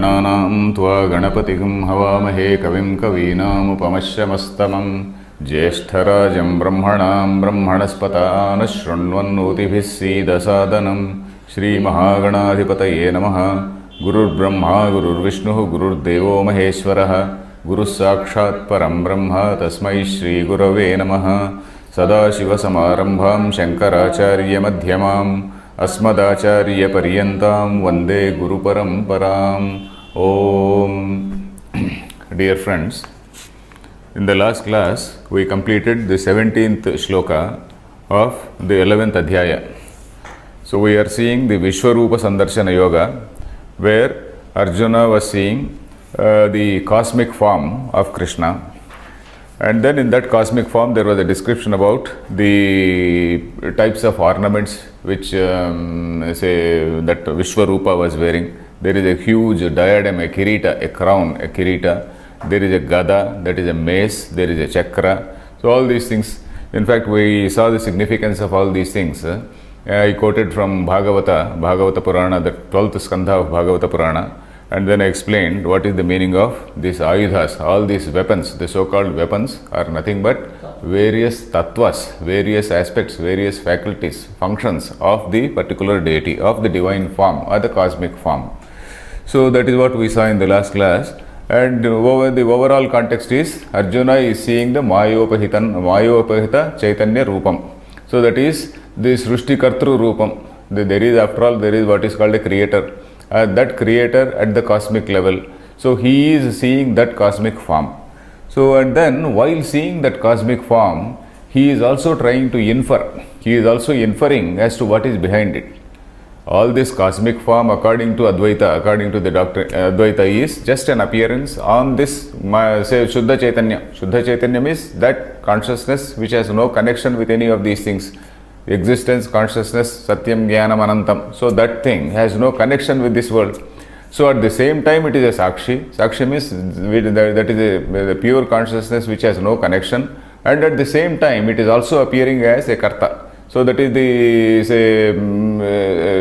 गणानां त्वा गणपतिं हवामहे कविं कवीनामुपमश्रमस्तमं ज्येष्ठराजं ब्रह्मणां ब्रह्मणस्पतान् शृण्वन्नोतिभिः सीदसादनं श्रीमहागणाधिपतये नमः। गुरुर्ब्रह्मा गुरुर्विष्णुः गुरुर्देवो महेश्वरः गुरुः साक्षात् परं ब्रह्म तस्मै श्रीगुरवे नमः। सदाशिवसमारम्भां शङ्कराचार्यमध्यमाम् अस्मदाचार्यपर्यन्तां वन्दे गुरुपरम्पराम्। Om. Dear friends, in the last class we completed the 17th shloka of the 11th adhyaya. So we are seeing the Vishwarupa Sandarshana Yoga, where Arjuna was seeing the cosmic form of Krishna, and then in that cosmic form there was a description about the types of ornaments which say that Vishwarupa was wearing. There is a huge diadem, a kirita, a crown, a kirita. There is a gada, that is a mace. There is a chakra. So all these things, in fact we saw the significance of all these things. I quoted from Bhagavata Purana, the 12th skandha of Bhagavata Purana, and then I explained what is the meaning of these ayudhas. All these weapons, the so-called weapons, are nothing but various tattvas, various aspects, various faculties, functions of the particular deity, of the divine form or the cosmic form. So that is what we saw in the last class. And the overall context is Arjuna is seeing the Mayopahita Chaitanya Rupam. So that is the Srushti Kartru Rupam. There is, after all, there is what is called a creator. That creator at the cosmic level. So he is seeing that cosmic form. So and then while seeing that cosmic form, he is also trying to infer. He is also inferring as to what is behind it. All this cosmic form, according to Advaita, according to the doctrine, Advaita is just an appearance on this, say, Shuddha Chaitanya. Shuddha Chaitanya means that consciousness which has no connection with any of these things. Existence, consciousness, Satyam, Jnanam, Anantam. So that thing has no connection with this world. So at the same time it is a Sakshi. Sakshi means that is a pure consciousness which has no connection, and at the same time it is also appearing as a Karta. So that is the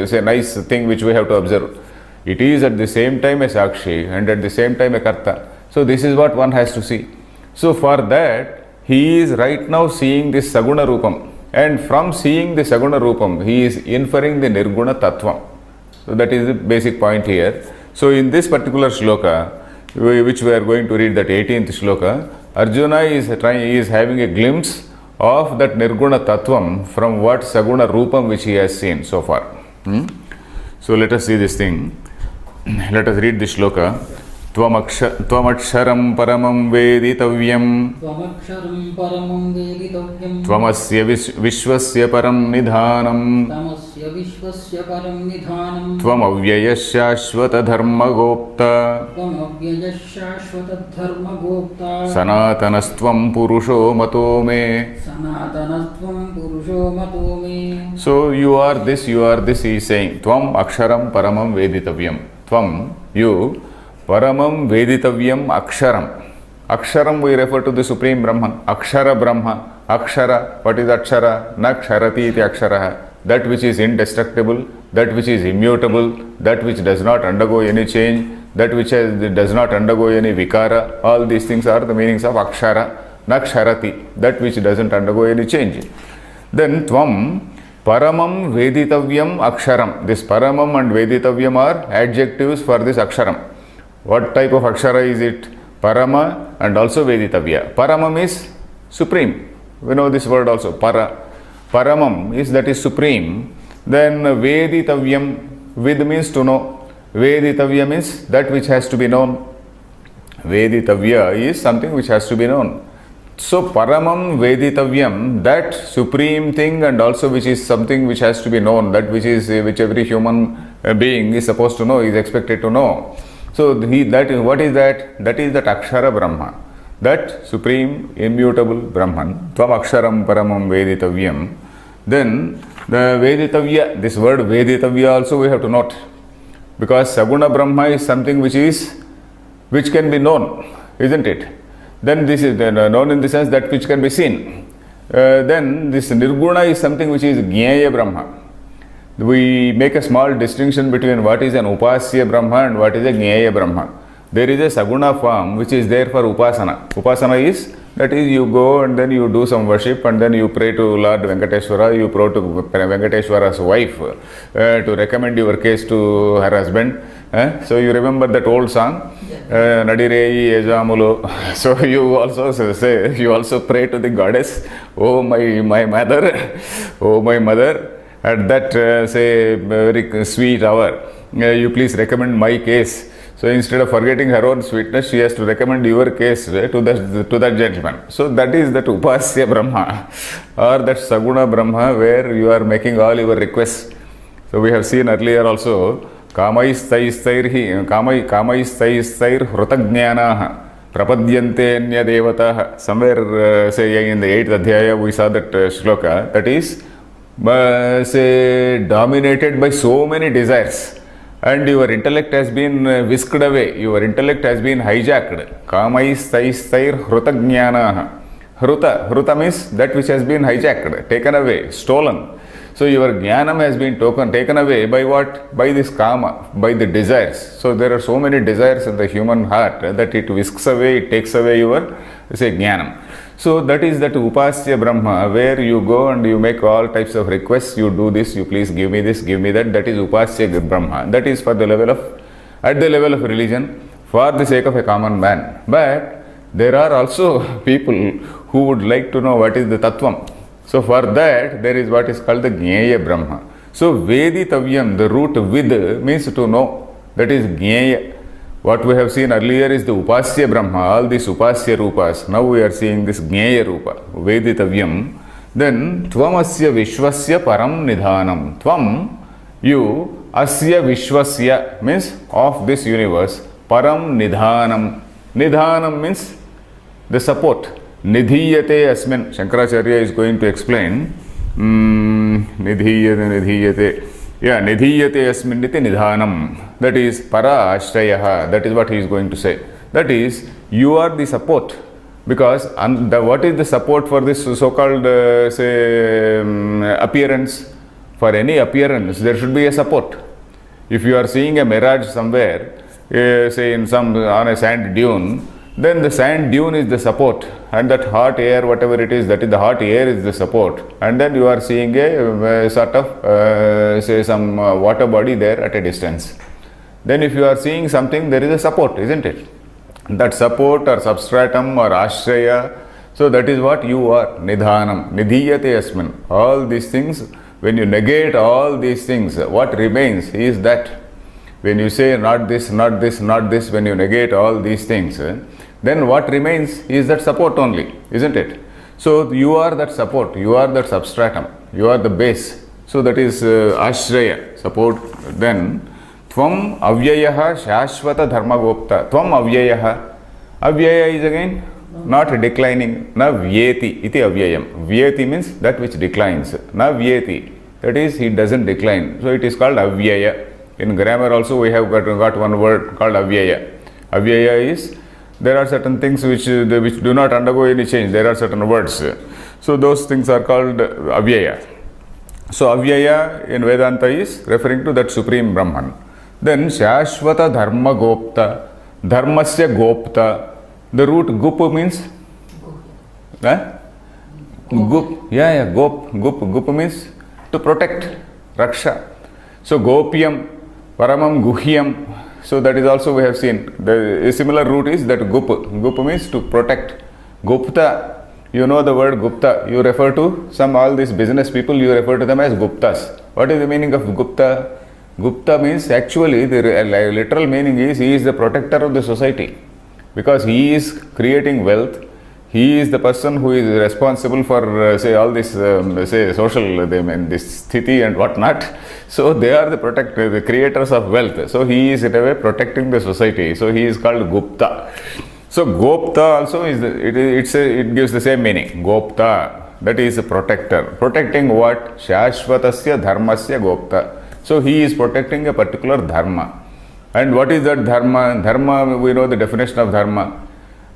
say nice thing which we have to observe. It is at the same time a Sakshi and at the same time a Karta. So this is what one has to see. So for that he is right now seeing this Saguna Rupam. And from seeing the Saguna Rupam, he is inferring the Nirguna Tattvam. So that is the basic point here. So in this particular shloka, which we are going to read, that 18th shloka, Arjuna is having a glimpse of that Nirguna Tattvam from what Saguna Rupam which he has seen so far. So let us see this thing. Let us read this shloka. त्वमक्षरं परमं वेदितव्यं त्वमस्य विश्वस्य परं निधानं त्वमव्ययः शाश्वतधर्मगोप्ता सनातनस्त्वं पुरुषो मतो मे. So you are this, he is saying. Tvam aksharam paramam veditavyam. Tvam, you, Paramam Veditavyam Aksharam. Aksharam we refer to the Supreme Brahman. Akshara Brahma. Akshara. What is Akshara? Naksharati iti Aksharaha. That which is indestructible, that which is immutable, that which does not undergo any change, that which does not undergo any vikara. All these things are the meanings of Akshara. Naksharati. That which doesn't undergo any change. Then Tvam Paramam Veditavyam Aksharam. This Paramam and Veditavyam are adjectives for this Aksharam. What type of Akshara is it? Parama and also Veditavya. Paramam is supreme. We know this word also. Paramam is that is supreme. Then Veditavyam, Ved means to know. Veditavya means that which has to be known. Veditavya is something which has to be known. So Paramam Veditavyam, that supreme thing and also which is something which has to be known, that which every human being is supposed to know, is expected to know. So what is that? That is that Akshara Brahma, that supreme immutable Brahman. Tvam Aksharam Paramam Veditavyam. Then the Veditavya, this word Veditavya also we have to note, because Saguna Brahma is something which can be known, isn't it? Then this is known in the sense that which can be seen. Then this Nirguna is something which is Jnaya Brahma. we make a small distinction between what is an upasya Brahma and what is a Jnaya Brahma. There is a Saguna form which is there for Upasana. Upasana is, that is, you go and then you do some worship and then you pray to Lord Venkateshwara, you pray to Venkateshwara's wife to recommend your case to her husband. So you remember that old song, Nadirei Ejamulo. So you also say, you also pray to the goddess, oh my mother, oh my mother, at that say very sweet hour, you please recommend my case. So instead of forgetting her own sweetness, she has to recommend your case to that gentleman. So that is that Upasya Brahma or that Saguna Brahma where you are making all your requests. So we have seen earlier also, Kamaistair Hrutagnyanaha Prapadyante Anya Devataha. Somewhere say in the 8th Adhyaya we saw that shloka, that is say dominated by so many desires. And your intellect has been whisked away, your intellect has been hijacked. Kamaistair Hrutagnyanaha. Hruta means that which has been hijacked, taken away, stolen. So your jnanam has been taken away by what? By this kama, by the desires. So there are so many desires in the human heart that it whisks away, it takes away your, say, jnanam. So that is that Upasya Brahma where you go and you make all types of requests, you do this, you please give me this, give me that. That is Upasya Brahma. That is for the level of, at the level of religion, for the sake of a common man. But there are also people who would like to know what is the Tattvam. So for that, there is what is called the Jnaya Brahma. So Veditavyam, the root with means to know. That is Jnaya. What we have seen earlier is the Upasya Brahma, all these Upasya Rupas. Now we are seeing this Jnaya Rupa, Veditavyam. Then Tvamasya Vishwasya Param Nidhanam. Tvam, you, Asya Vishwasya means of this universe, Param Nidhanam. Nidhanam means the support. Nidhiyate asmin. Shankaracharya is going to explain. Nidhiyate. Yeah, Nidhiyate asmin iti nidhanam. That is para ashrayaha. That is what he is going to say. That is, you are the support. Because what is the support for this so-called appearance? For any appearance, there should be a support. If you are seeing a mirage somewhere, say in on a sand dune, then the sand dune is the support, and that hot air, whatever it is, that is the hot air is the support, and then you are seeing a sort of say some water body there at a distance. Then if you are seeing something, there is a support, isn't it? That support or substratum or ashraya, so that is what you are, nidhanam, nidhiyate asmin. All these things, when you negate all these things, what remains is that. When you say not this, not this, not this, when you negate all these things, then what remains is that support only, isn't it? So you are that support, you are that substratum, you are the base. So that is ashraya, support. Then Tvam avyayaha shashvata dharma gopta. Tvam avyayaha. Avyaya is again not declining. Na vyeti iti avyayam. Vyeti means that which declines. Na vyeti. That is, he doesn't decline. So it is called avyaya. In grammar also we have got one word called avyaya. Avyaya is, there are certain things which do not undergo any change. There are certain words. So those things are called avyaya. So avyaya in Vedanta is referring to that supreme Brahman. Then Shashvata Dharma Gopta. Dharmasya Gopta. The root gup means? Gup. Yeah, gop. Gup means to protect. Raksha. So Gopyam, Paramam Guhyam. So that is also we have seen. The similar root is that gup. Gup means to protect. Gupta. You know the word Gupta. You refer to all these business people, you refer to them as Guptas. What is the meaning of Gupta? Gupta means, actually the literal meaning is he is the protector of the society, because he is creating wealth. He is the person who is responsible for say all this say social this sthiti and whatnot. So they are the creators of wealth. So he is in a way protecting the society. So he is called Gupta. So Gopta also is it gives the same meaning. Gopta, that is a protector. Protecting what? Shashvatasya dharmasya Gopta. So he is protecting a particular dharma. And what is that dharma? Dharma, we know the definition of dharma.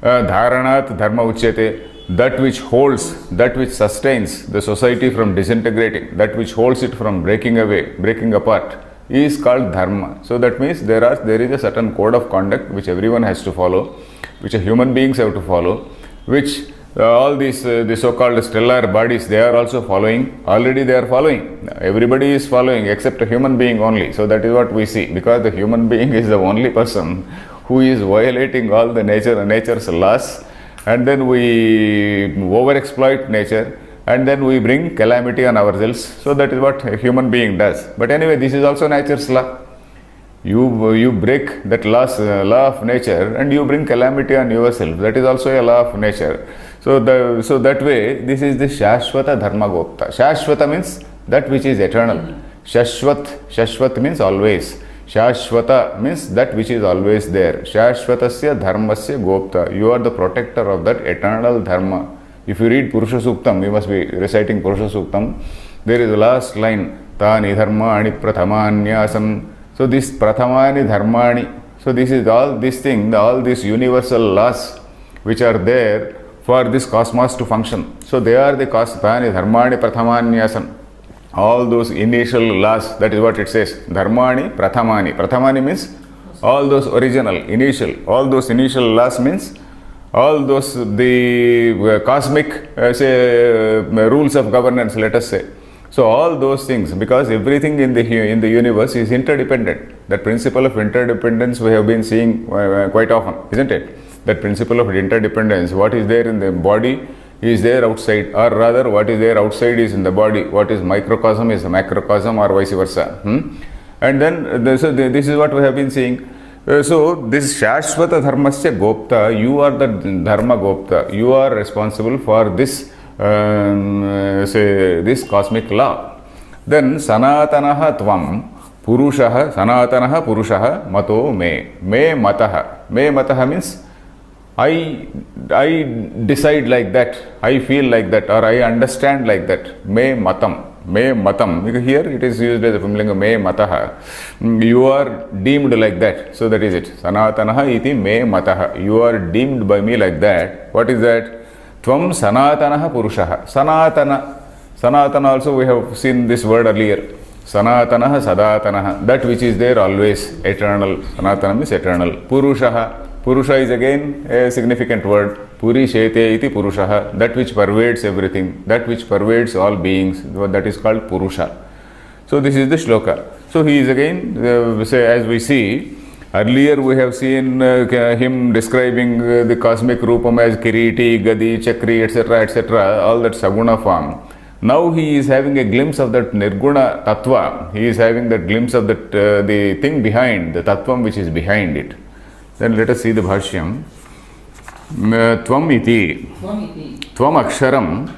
Dharanat dharma uchyate. that which holds, that which sustains the society from disintegrating, that which holds it from breaking away, breaking apart, is called dharma. So that means there is a certain code of conduct which everyone has to follow, which human beings have to follow, which all these the so-called stellar bodies, they are also following. Already they are following. Everybody is following except a human being only. So that is what we see, because the human being is the only person who is violating all the nature's laws, and then we overexploit nature, and then we bring calamity on ourselves. So that is what a human being does. But anyway, this is also nature's law. You break that law of nature, and you bring calamity on yourself. That is also a law of nature. So that way, this is the Shashvata Dharma Gopta. Shashvata means that which is eternal. Shashvat means always. Shashvata means that which is always there. Shashvatasya Dharmasya Gopta. You are the protector of that eternal Dharma. If you read Purusha Suktam, you must be reciting Purusha Suktam. There is the last line, Tani Dharmani Prathamanyasam. So this Prathamani Dharmani. So this is all this thing, all these universal laws which are there for this cosmos to function. So they are the Tani Dharmani Prathamanyasam. All those initial laws, that is what it says. Dharmani Prathamani. Prathamani means all those original, initial. All those initial laws means all those the cosmic rules of governance, let us say. So all those things, because everything in the universe is interdependent. That principle of interdependence we have been seeing quite often, isn't it? That principle of interdependence, what is there in the body is there outside, or rather what is there outside is in the body. What is microcosm is the macrocosm, or vice versa. And then this is what we have been seeing. So this Shashvata Dharmasya Gopta, you are the Dharma Gopta. You are responsible for this this cosmic law. Then Sanatanaha Tvam Purushaha, Sanatanaha Purushaha Mato Me. Me Mataha. Me Mataha means I decide like that, I feel like that, or I understand like that. Me Matam. Me Matam. Because here it is used as a Pumlinga Me Mataha. You are deemed like that. So that is it. Sanatanaha iti Me Mataha. You are deemed by me like that. What is that? Tvam Sanatanaha Purushaha. Sanatana. Sanatana also we have seen this word earlier. Sanatanaha Sadatanaha. That which is there always, eternal. Sanatana means eternal. Purushaha. Purusha is again a significant word. Puri Shete iti Purushaha. That which pervades everything. That which pervades all beings. That is called Purusha. So this is the shloka. So he is again, as we see, earlier we have seen him describing the cosmic Rupam as Kiriti, Gadi, Chakri, etc., all that Saguna form. Now he is having a glimpse of that Nirguna Tattva. He is having that glimpse of that the thing behind, the Tattvam which is behind it. Then let us see the Bhashyam. Tvam iti. Tvam aksharam.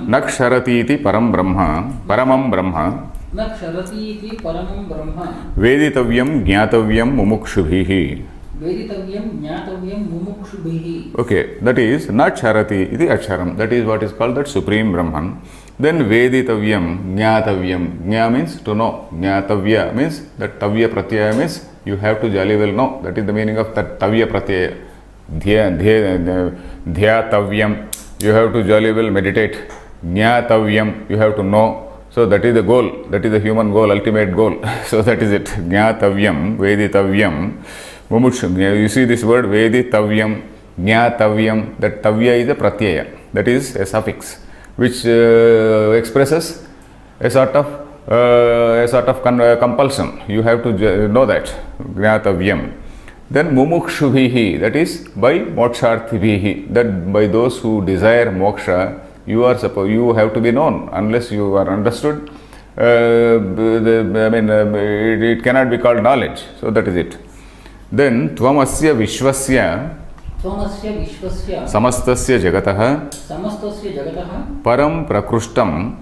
Naksharati iti param brahma. Paramam brahma. Naksharati iti paramam brahma. Veditavyam jnatavyam mumukshubhihi. Veditavyam jnatavyam mumukshubhihi. Okay, that is Naksharati iti aksharam. That is what is called that Supreme Brahman. Then Veditavyam jnatavyam. Jna means to know. Jnatavya means that Tavya Pratyaya means you have to jolly well know. That is the meaning of that Tavya Pratyaya. Dhyatavyam. You have to jolly well meditate. Jnatavyam. You have to know. So that is the goal. That is the human goal, ultimate goal. So that is it. Jnatavyam, Veditavyam, Mumukshu. You see this word Veditavyam, Jnatavyam. That Tavya is a Pratyaya. That is a suffix which expresses a sort of compulsion. You have to know that. Jnatavyam. Then Mumukshubhihi. That is by Moksharthibhihi. That by those who desire moksha, you have to be known. Unless you are understood, it cannot be called knowledge. So that is it. Then Tvamasya Vishwasya Samastasya Jagataha Param Prakrushtam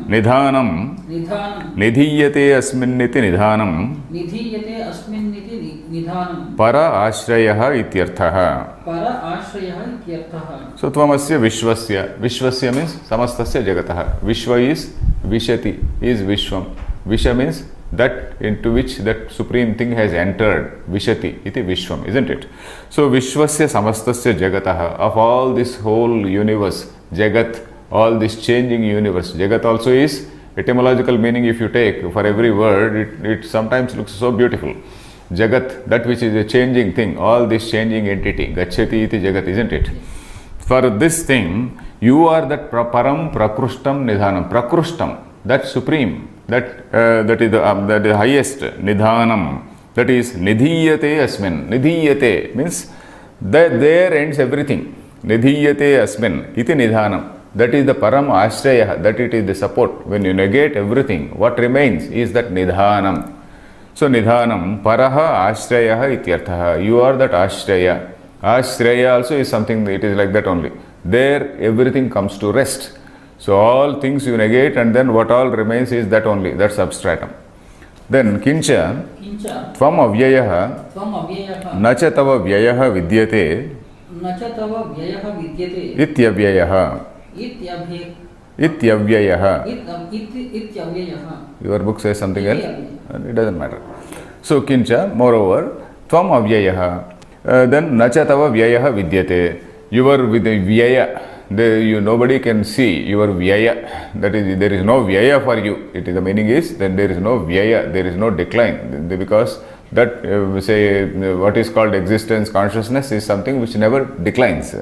Nidhanam Nidhiyate Asminniti Nidhanam Para Ashrayaha Ityarthaha. So Tvamasya Vishwasya. Vishwasya means Samastasya Jagataha. Vishwa is Vishati, is Vishwam. Visha means that into which that supreme thing has entered. Vishati iti Vishwam, isn't it? So Vishwasya samastasya jagatah, of all this whole universe, Jagat, all this changing universe. Jagat also is etymological meaning. If you take for every word, it sometimes looks so beautiful. Jagat, that which is a changing thing, all this changing entity. Gacchati iti Jagat, isn't it? For this thing, you are that param prakrushtam nidhanam. Prakrushtam, that supreme, that is the highest nidhanam. That is nidhiyate asmin. Nidhiyate means that there ends everything. Nidhiyate asmin iti nidhanam. That is the param ashraya. That it is the support. When you negate everything, what remains is that nidhanam. So nidhanam paraha ashraya ityarthaha. You are that ashraya. Ashraya also is something, it is like that only. There everything comes to rest. So all things you negate, and then what all remains is that only, that substratum. Then kincha Kincha tvam avyayaha tvam avyayaha nacha tava vyayaha vidyate न च तव व्ययः विद्यते ityavyayaha. इत्यभ्ये Ityavyayaha. इत्यव्ययः. Your book says something else? It doesn't matter. So kincha, moreover, tvam avyayaha. Then nacha tava vyayaha vidyate. Your with the vyaya, nobody can see your vyaya. That is, there is no vyaya for you. It is, the meaning is, then there is no vyaya, there is no decline. Because that, what is called existence, consciousness is something which never declines.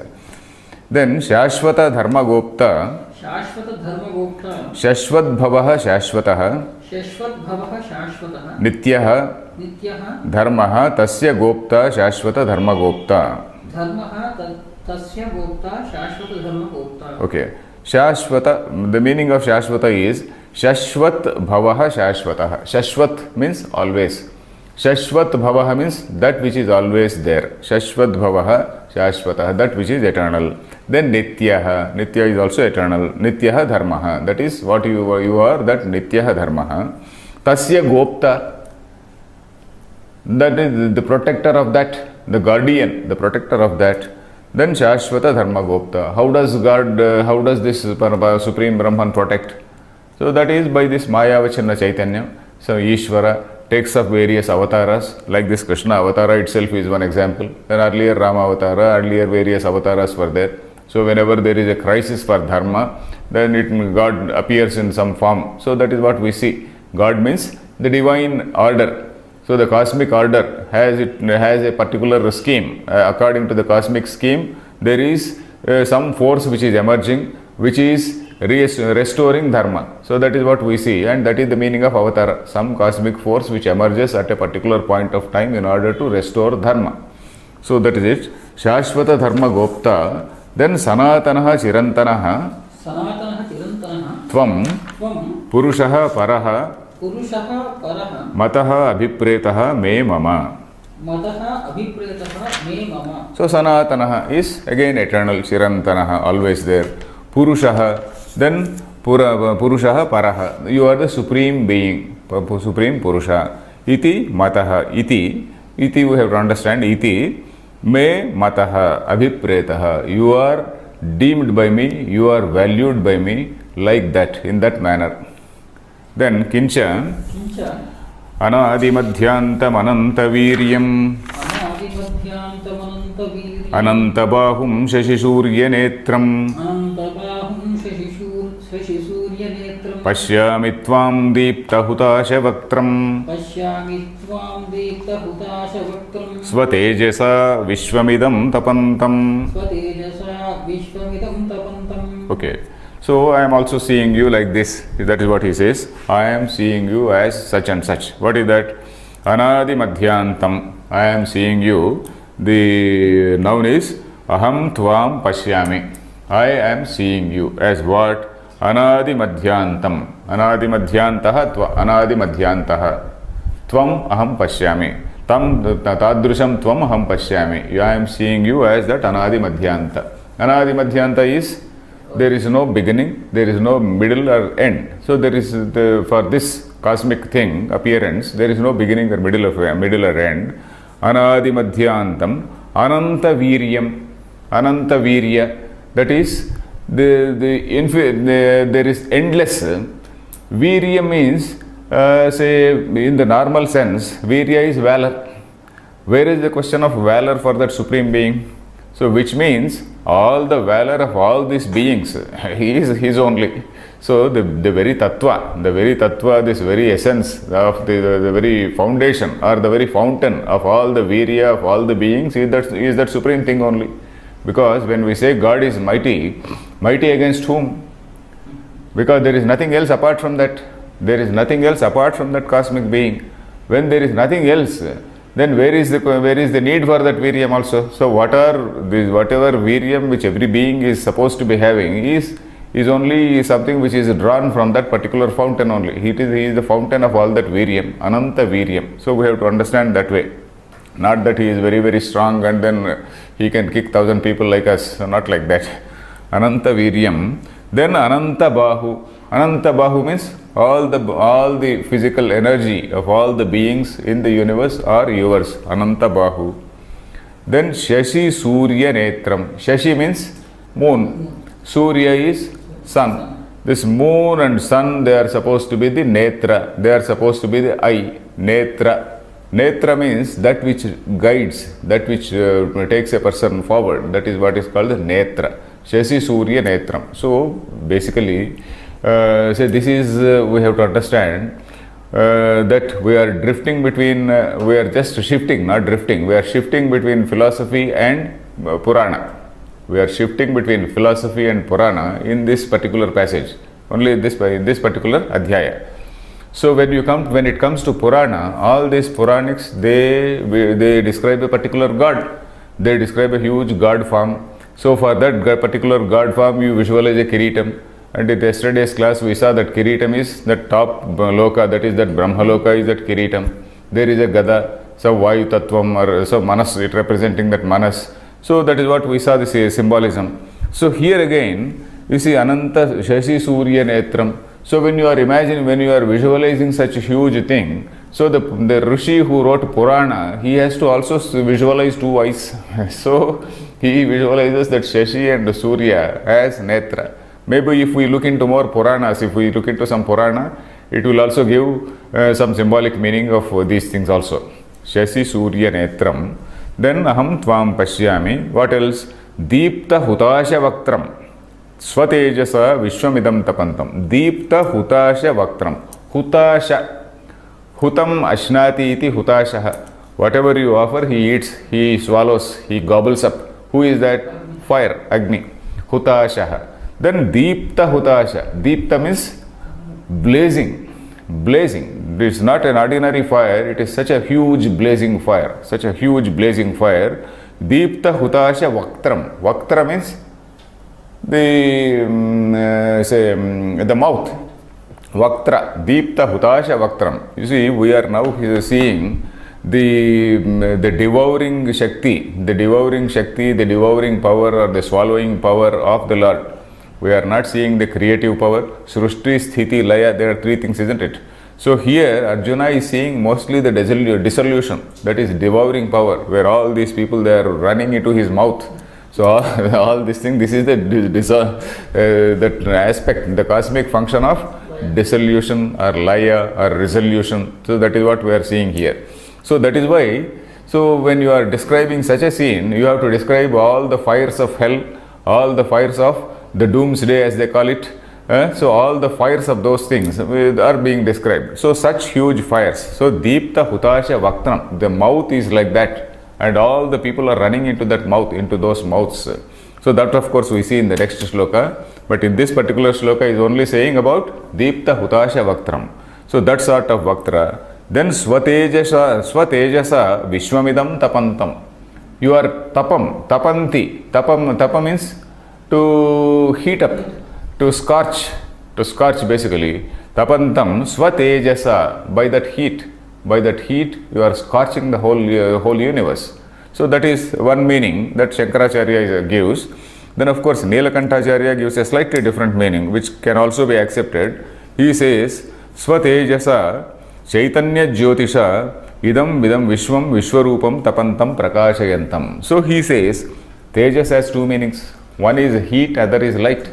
Then Shashvata Dharma Gopta, शाश्वत धर्मगोप्ता Shashvat Bhavaha Shashvataha, Shashwat भवः शाश्वतः Nityaha नित्यः Dharmaha Tasya Gopta Shashvata Dharma Gopta. धर्मः तस्य गोप्ता शाश्वत धर्मगोप्ता. Okay. Shashvata, the meaning of Shashvata is Shashvat Bhavaha Shashvataha. Shashvat means always. Shashvat Bhavaha means that which is always there. Shashvat Bhavaha Shashvataha, that which is eternal. Then Nityaha, Nitya is also eternal. Nityaha Dharmaha, that is what you are, that Nityaha Dharmaha. Tasya Gopta, that is the protector of that, the guardian, the protector of that. Then Shashvata Dharma Gopta. How does this Supreme Brahman protect? So that is by this Mayavachana Chaitanya. So Ishvara takes up various avatars, like this Krishna avatar itself is one example. Then earlier Rama avatara, earlier various avatars were there. So whenever there is a crisis for dharma, then God appears in some form. So that is what we see. God means the divine order. So the cosmic order has a particular scheme. According to the cosmic scheme, there is some force which is emerging, which is restoring dharma. So that is what we see, and that is the meaning of avatara. Some cosmic force which emerges at a particular point of time in order to restore dharma. So that is it. Shashvata Dharma Gopta. Then Sanatanaha Chirantanaha Tvam Purushaha Paraha Mataha Abhipretaha Me Mama. So Sanatanaha is again eternal, Chirantanaha, always there. Purushaha, then Purushaha Paraha. You are the supreme being, supreme Purusha. Iti Mataha. Iti we have to understand. Iti Me Mataha Abhipretaha. You are deemed by me, you are valued by me like that, in that manner. Then Kincha Anadimadhyantam Anantaviryam Anantabahum Shashisurya Netram Pashyami Tvam Deepta Hutasha Vaktram Svatejasa Vishwamidam Tapantam. Okay. So I am also seeing you like this. That is what he says. I am seeing you as such and such. What is that? Anadi Madhyantam. I am seeing you. The noun is Aham Tvam Pashyami. I am seeing you as what? Anadi Madhyantam. Anadi Madhyantaha Tva. Anadi Madhyantaha. Tvam Aham Pashyami. Tam Tadrusham Tvam Aham Pashyami. I am seeing you as that Anadi Madhyanta. Anadi Madhyanta is there is no beginning, there is no middle or end. So there is for this cosmic thing, appearance, there is no beginning or middle or end. Anadi Madhyantam, Ananta Viryam, Ananta Virya. That is there is endless. Virya means say in the normal sense, Virya is valor. Where is the question of valor for that Supreme Being? So which means all the valor of all these beings, he is his only. So the very tattva, this very essence of the very foundation or the very fountain of all the virya of all the beings is that supreme thing only. Because when we say God is mighty, mighty against whom? Because there is nothing else apart from that. There is nothing else apart from that cosmic being. When there is nothing else, then where is the need for that viryam also? So whatever viryam which every being is supposed to be having is only something which is drawn from that particular fountain only. He is the fountain of all that viryam, ananta viryam. So we have to understand that way. Not that he is very, very strong and then he can kick 1,000 people like us. So not like that. Ananta viryam. Then ananta bahu. Ananta bahu means all the physical energy of all the beings in the universe are yours. Ananta bahu. Then shashi surya netram. Shashi means moon. Surya is sun. This moon and sun, they are supposed to be the netra. They are supposed to be the eye. Netra. Netra means that which guides, that which takes a person forward. That is what is called the netra. Shashi surya netram. So basically, this is we have to understand that we are drifting between, we are just shifting, not drifting. We are shifting between philosophy and Purana. We are shifting between philosophy and Purana in this particular passage, only in this particular adhyaya. So when it comes to Purana, all these Puranics, they describe a particular god. They describe a huge god form. So for that particular god form, you visualize a kiritam. And in yesterday's class, we saw that kiritam is the top loka, that is that Brahma loka is that kiritam. There is a gada, so Vayu Tattvam, or so Manas, it representing that Manas. So that is what we saw, this symbolism. So here again, you see Ananta Shashi Surya Netram. So when you are visualizing such a huge thing, so the Rishi who wrote Purana, he has to also visualize two eyes. So he visualizes that Shashi and Surya as Netra. Maybe if we look into more Puranas, if we look into some Purana, it will also give some symbolic meaning of these things also. Shashi Surya Netram. Then Aham Tvam Pashyami. What else? Deepta Hutasha Vaktram. Swatejasa Vishwamidam Tapantam. Deepta Hutasha Vaktram. Hutasha. Hutam Ashnati iti Hutashaha. Whatever you offer, he eats, he swallows, he gobbles up. Who is that? Fire, Agni. Hutashaha. Then Deepta Hutasha. Deepta means blazing. Blazing. It is not an ordinary fire, it is such a huge blazing fire. Such a huge blazing fire. Deepta Hutasha Vaktram. Vaktram means the mouth. Vaktra. Deepta Hutasha Vaktram. You see, we are now seeing the devouring Shakti, the devouring power or the swallowing power of the Lord. We are not seeing the creative power. Srushti, Sthiti, Laya, there are three things, isn't it? So here Arjuna is seeing mostly the dissolution, that is devouring power, where all these people, they are running into his mouth. So all this thing, this is that aspect, the cosmic function of dissolution or Laya or resolution. So that is what we are seeing here. So that is why, so when you are describing such a scene, you have to describe all the fires of hell, all the fires of the doomsday as they call it. So all the fires of those things are being described. So such huge fires. So Deepta Hutasha Vaktram, the mouth is like that, and all the people are running into that mouth, into those mouths. So that of course we see in the next shloka, but in this particular shloka is only saying about Deepta Hutasha Vaktram. So that sort of Vaktra. Then Swatejasa Vishwamidam Tapantam. You are tapam, tapanti. Tapam means to heat up, to scorch basically. Tapantam Swatejasa, by that heat you are scorching the whole universe. So that is one meaning that Shankaracharya gives. Then of course Nilakantacharya gives a slightly different meaning which can also be accepted. He says Swatejasa Chaitanya Jyotisha Idam Vishwam Vishwarupam Tapantam Prakashayantam. So he says Tejas has two meanings. One is heat, other is light.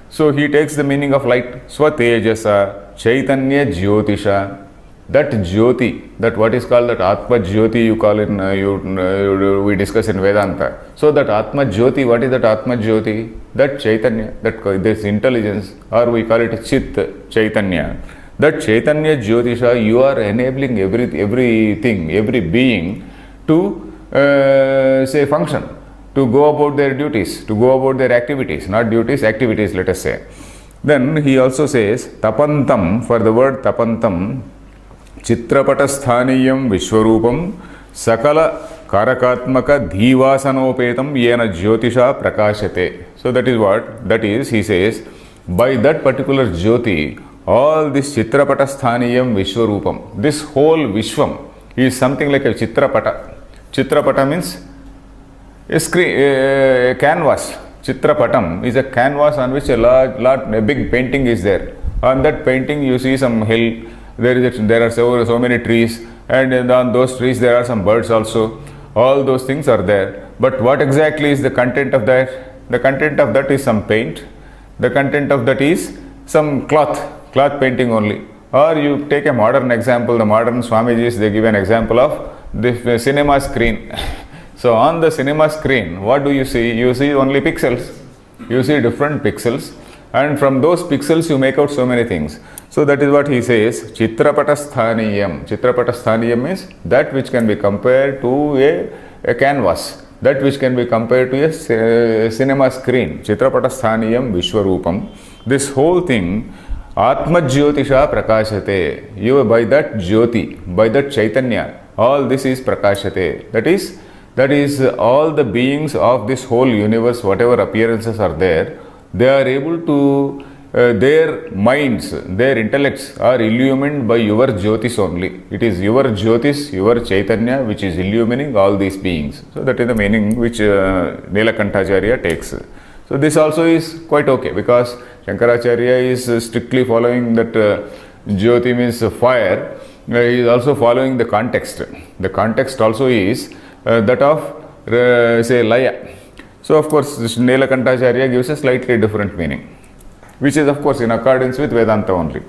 So he takes the meaning of light. Swatejasa. Chaitanya Jyotisha. That Jyoti, that what is called that Atma Jyoti, you call in, we discuss in Vedanta. So that Atma Jyoti, what is that Atma Jyoti? That Chaitanya, that this intelligence, or we call it Chit Chaitanya. That Chaitanya Jyotisha, you are enabling everything, every being to say function, to go about their duties, to go about their activities, not duties, activities, let us say. Then he also says, Tapantam, for the word Tapantam, Chitrapatasthaniam Vishwarupam Sakala Karakatmaka Dhivasanopetam Yena Jyotisha Prakashate. So that is what? That is, he says, by that particular Jyoti, all this Chitrapatasthaniam Vishwarupam, this whole Vishwam is something like a Chitrapata. Chitrapata means a screen, a canvas. Chitrapatam is a canvas on which a big painting is there. On that painting you see some hill, there are so many trees, and on those trees there are some birds also. All those things are there. But what exactly is the content of that? The content of that is some paint. The content of that is some cloth painting only. Or you take a modern example, the modern Swamijis, they give an example of the cinema screen. So on the cinema screen, what do you see? You see only pixels. You see different pixels, and from those pixels you make out so many things. So that is what he says, Chitrapatasthaniam. Chitrapatasthaniam means that which can be compared to a canvas, that which can be compared to a cinema screen. Chitrapatasthaniam Vishwarupam. This whole thing, Atma Jyotisha Prakashate. You, by that Jyoti, by that Chaitanya, all this is Prakashate. That is all the beings of this whole universe, whatever appearances are there, they are able to, their minds, their intellects are illumined by your Jyotis only. It is your Jyotis, your Chaitanya, which is illumining all these beings. So that is the meaning which Nilakantacharya takes. So this also is quite okay, because Shankaracharya is strictly following that Jyoti means fire. He is also following the context. The context also is that of, say, Laya. So of course, Nilakantacharya gives a slightly different meaning, which is of course in accordance with Vedanta only.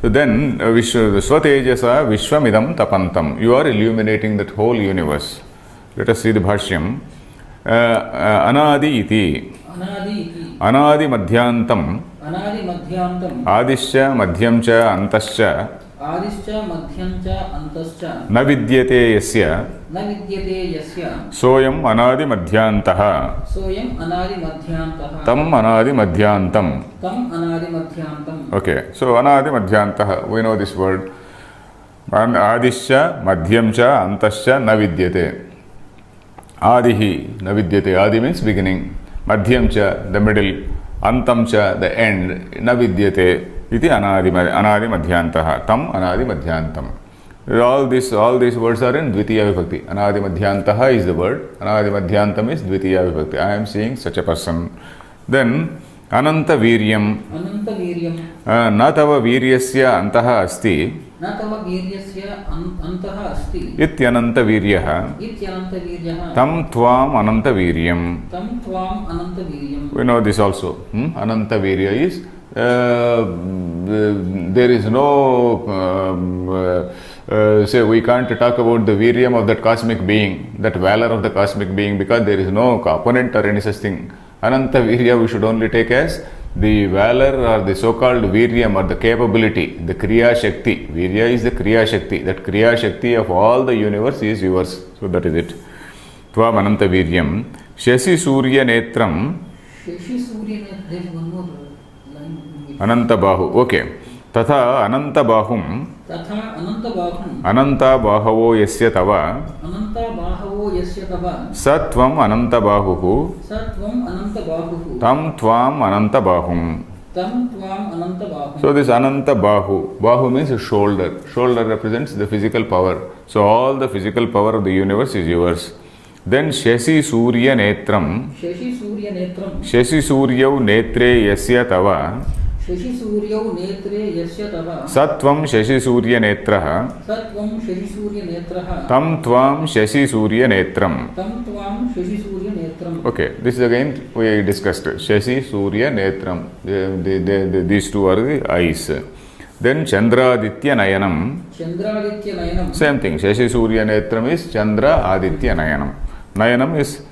So then, Swatejasa Vishwamidam Tapantam. You are illuminating that whole universe. Let us see the Bhashyam. Anadi iti. Anadi madhyantam. Adisya madhyamcha antascha. Adischa madhyamcha antascha Na vidyate yasya soyam anadi madhyantaha tam anadi madhyantam. Okay, so anadi madhyantaha, we know this word. Adischa madhyamcha antascha na vidyate. Adihi na vidyate. Adi means beginning. Madhyamcha, the middle. Antamcha, the end. Na vidyate. Iti anadi madhyantaha. Tam anadi madhyantam. All these words are in Dvitiya Vibhakti. Anadi madhyantaha is the word. Anadi madhyantam is Dvitiya Vibhakti. I am seeing such a person. Then Ananta Viryam. Na tava viryasya antaha asti. Ityananta viryaha. Tam tvam ananta viryam. We know this also. Ananta virya is there is no say we can't talk about the viryam of that cosmic being, that valor of the cosmic being, because there is no opponent or any such thing. Ananta virya we should only take as the valor or the so-called viryam or the capability, the kriya shakti. Virya is the kriya shakti. That kriya shakti of all the universe is yours. So that is it. Tvam ananta viryam. Shashi surya netram. There is one more line. Ananta bahu. Okay. Tatha ananta bahum. Ananta bahavo yasya tava. Satvam ananta bahuhu. Tam tvam ananta bahum. So this ananta bahu. Bahu means shoulder. Shoulder represents the physical power. So all the physical power of the universe is yours. Then Shashi Surya Netram. Shashi Suryau Netre Yasya Tava. Satvam Shashi Surya Netraha. Tam Tvam Shashi Surya Netram. Netram. Okay, this is again we discussed. Shashi, Surya, Netram. These two are the eyes. Then Chandraditya Nayanam. Chandraditya Nayanam. Same thing. Shashi, Surya, Netram is Chandra Aditya Nayanam. Nayanam is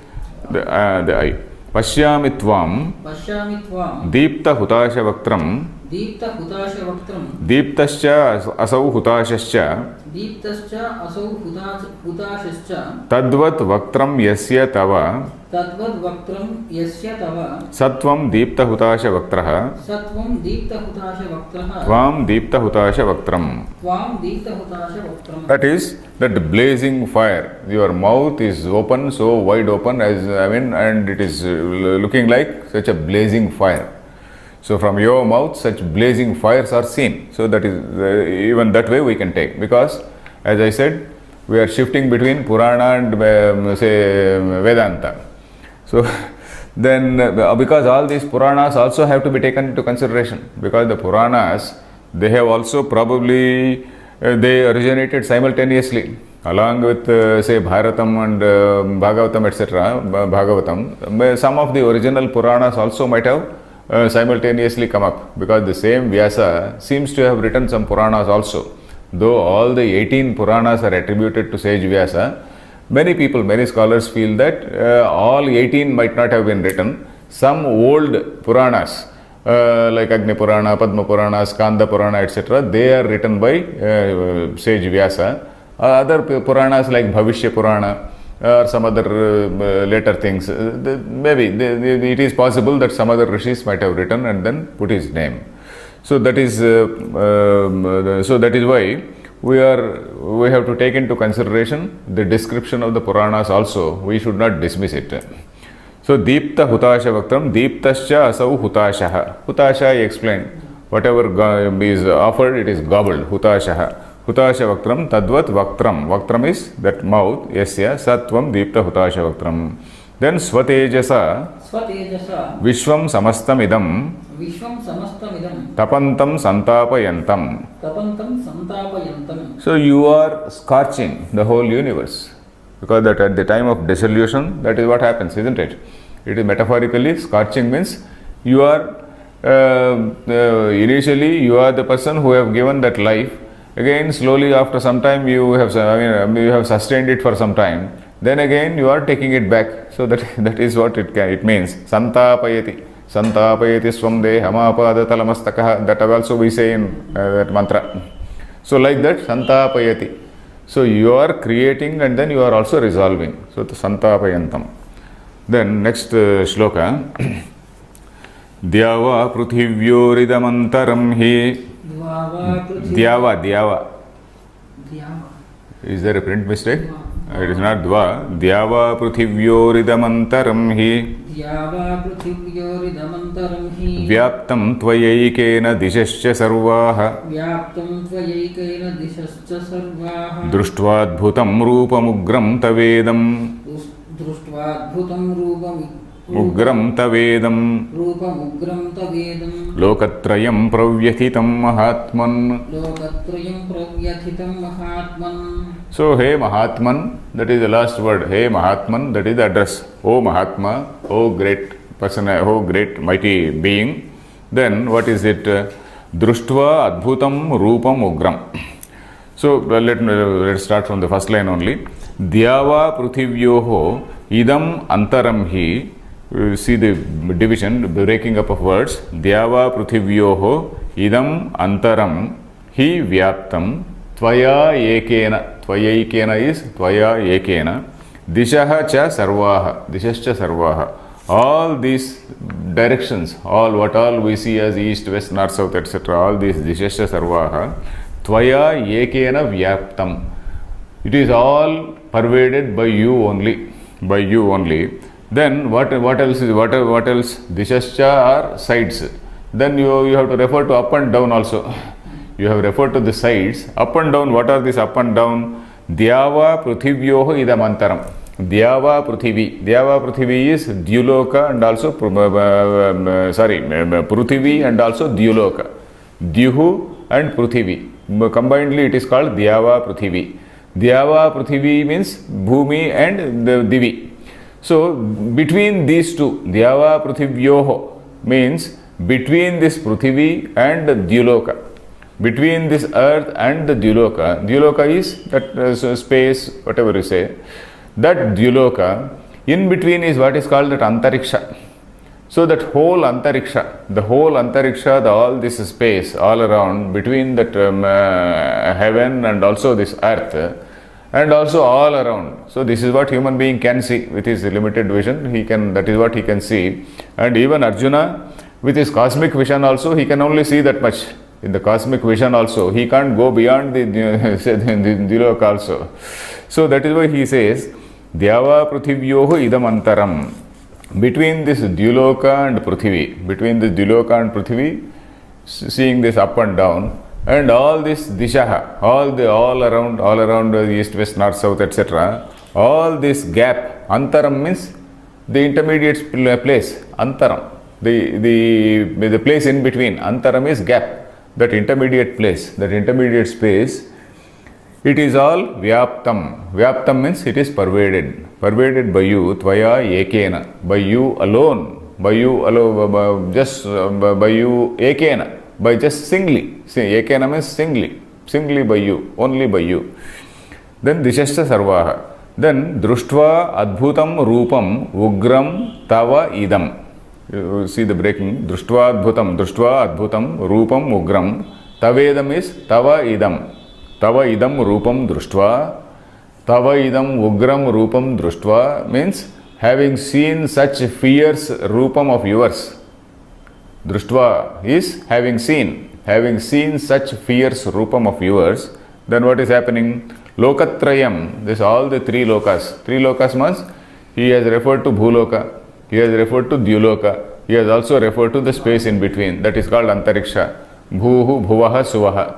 the eye. Pashyami Tvam. Pashyami Tvam. Deepta Hutasha Vaktram. Deepta Hutasha Vaktram. Deeptascha Asau Hutashascha. Deeptascha Asau Hutashascha. Tadvat Vaktram Yasya Tava. Tadvad Vaktram Yasya Tava. Satvam Deepta Hutasha Vaktraha. Satvam Deepta Hutasha Vaktraha. Tvam Deepta Hutasha Vaktram. Tvam Deepta Hutasha Vaktram. That is that blazing fire. Your mouth is open, so wide open, and it is looking like such a blazing fire. So from your mouth, such blazing fires are seen. So that is even that way we can take, because as I said, we are shifting between Purana and say Vedanta. So then because all these Puranas also have to be taken into consideration, because the Puranas, they have also probably they originated simultaneously along with say Bharatam and Bhagavatam, etc. Bhagavatam. Some of the original Puranas also might have simultaneously come up, because the same Vyasa seems to have written some Puranas also. Though all the 18 Puranas are attributed to sage Vyasa, many people, many scholars feel that all 18 might not have been written. Some old Puranas like Agni Purana, Padma Purana, Skanda Purana, etc., they are written by sage Vyasa. Other Puranas like Bhavishya Purana or some other later things, maybe it is possible that some other rishis might have written and then put his name. So that is why we have to take into consideration the description of the Puranas also. We should not dismiss it. So Deepta Hutasha Vaktram, Deeptascha Asau Hutashaha. Hutasha, I explained. Whatever is offered, it is gobbled. Hutashaha. Hutasha Vaktram, Tadvat Vaktram. Vaktram is that mouth. Yasya Satvam Deepta Hutasha Vaktram. Then Swatejasa. Swatejasa. Vishwam Samastamidam. Vishwam Samastamidam. Tapantam Santapayantam. Tapantam Santapayantam. So you are scorching the whole universe. Because that at the time of dissolution, that is what happens, isn't it? It is metaphorically, scorching means you are initially you are the person who have given that life. Again, slowly after some time you have sustained it for some time. Then again you are taking it back. So that is what it means. Santapayati. Santapayati swamde hamapada talamastakaha. That also we say in that mantra. So like that, Santapayati. So you are creating and then you are also resolving. So the Santapayantam. Then next shloka. Dyava prithivyoridhamantaram hi. Dyava. Is there a print mistake? It is not Dva. Dyava prithivyoridhamantaram hi. Dyava prithivyoridhamantaram hi. Vyaptam tvayaikena dishascha sarvaha. Vyaptam tvayaikena dishascha sarvaha. Drushtvaadbhutam roopamugram tavedam. Drushtvaadbhutam Ugram tavedam. Roopamugram tavedam. Lokatrayam pravyathitam mahatman. Lokatrayam pravyathitam mahatman. So, hey Mahatman, that is the last word. Hey Mahatman, that is the address. O Mahatma, O great person, O great mighty being. Then what is it? Drushtva adbhutam roopam ugram. So, let's start from the first line only. Dyava prithivyoho idam antaram hi. See the division, the breaking up of words. Dyava prithivyoho idam antaram hi vyaptam tvaya ekena. Tvayaikena is tvaya ekena. Dishaha cha sarvaha. Dishascha sarvaha. All these directions, what all we see as east, west, north, south, etc., all these dishascha sarvaha. Tvaya ekena vyaptam. It is all pervaded by you only. By you only. Then what else is what else? Dishascha are sides. Then you have to refer to up and down also. You have referred to the sides. Up and down, what are these up and down? Dyava prithivyoho idamantaram. Dyava prithvi. Dyava prithvi is Dyuloka and also Prithvi and also Dyuloka. Dyuhu and Prithvi. Combinedly it is called Dyava Prithvi. Dyava Prithvi means Bhumi and the Divi. So between these two, Dyava Prithivyoho means between this Prithvi and Dyuloka. Between this earth and the Dyuloka. Dyuloka is that space, whatever you say. That Dyuloka, in between is what is called that Antariksha. So that whole Antariksha, all this space all around between that heaven and also this earth, and also all around. So this is what human being can see with his limited vision. That is what he can see. And even Arjuna, with his cosmic vision also, he can only see that much. In the cosmic vision also, he can't go beyond the Dyuloka also. So that is why he says, Dyava Prithivyoho idam antaram. Between this Dyuloka and Prithvi, seeing this up and down, and all this Dishaha, all around the east, west, north, south, etc. All this gap, antaram means the intermediate place, antaram, the place in between. Antaram is gap, that intermediate place, that intermediate space. It is all vyaptam. Vyaptam means it is pervaded by you, tvaya ekena, by you alone, just by you ekena, by just singly. See, ekena means singly by you, only by you. Then dishashta sarvaha. Then društva adbhutam rupam ugram tava idam. You see the breaking. Društva adbhutam rupam ugram. Tavedam is tava idam. Tava idam rupam društva. Tava idam ugram rupam društva means having seen such fierce rupam of yours. Društva is having seen such fierce rupam of yours. Then what is happening? Lokatrayam, this all the three lokas. Three lokas means he has referred to Bhuloka, he has referred to Dyuloka, he has also referred to the space in between. That is called Antariksha. Bhuhu, Bhuvaha, Suvaha.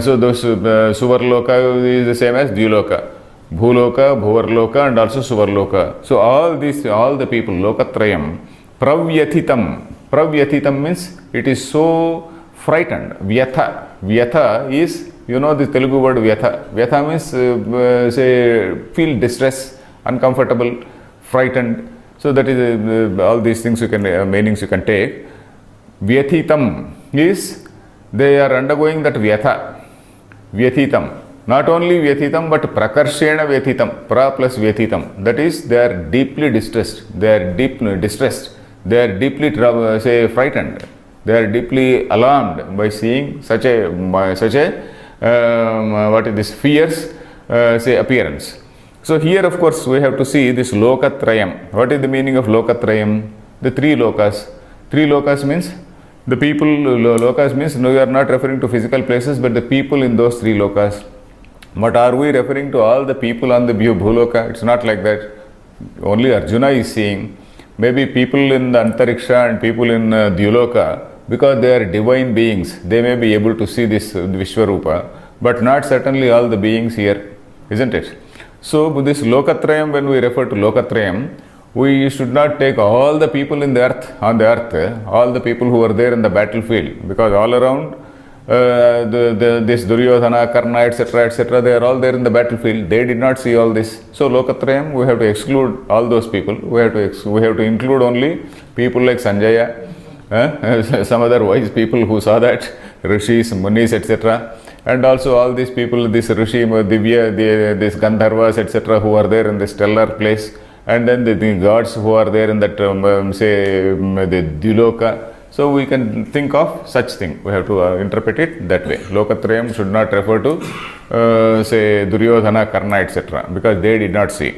So those Suvarloka is the same as Dyuloka. Bhuloka, Bhuvarloka and also Suvarloka. So all the people, Lokatrayam, Pravyathitam means it is so frightened. Vyatha is, you know the Telugu word Vyatha. Vyatha means feel distress, uncomfortable, frightened. So that is all these things meanings you can take. Vyathitam is they are undergoing that Vyatha. Vyathitam. Not only Vyathitam but Prakarshena Vyathitam. Pra plus Vyathitam. That is, they are deeply distressed. They are deeply frightened. They are deeply alarmed by seeing such a fierce appearance. So here of course we have to see this Lokatrayam. What is the meaning of Lokatrayam? The three lokas. Three lokas means the people, lokas means no, we are not referring to physical places but the people in those three lokas. But are we referring to all the people on the Bhuloka? It's not like that. Only Arjuna is seeing. Maybe people in the Antariksha and people in Dyuloka, because they are divine beings, they may be able to see this Vishwarupa, but not certainly all the beings here, isn't it? So this Lokatrayam, when we refer to Lokatrayam, we should not take all the people on the earth, all the people who are there in the battlefield, because all around this Duryodhana, Karna, etc., they are all there in the battlefield. They did not see all this. So Lokatrayam, we have to exclude all those people. We have to include only people like Sanjaya, some other wise people who saw that, Rishis, Munis, etc. And also all these people, this Rishi, Divya, this Gandharvas, etc., who are there in the stellar place. And then the gods who are there in that, the Dyuloka. So we can think of such thing. We have to interpret it that way. Lokatrayam should not refer to, Duryodhana, Karna, etc. because they did not see.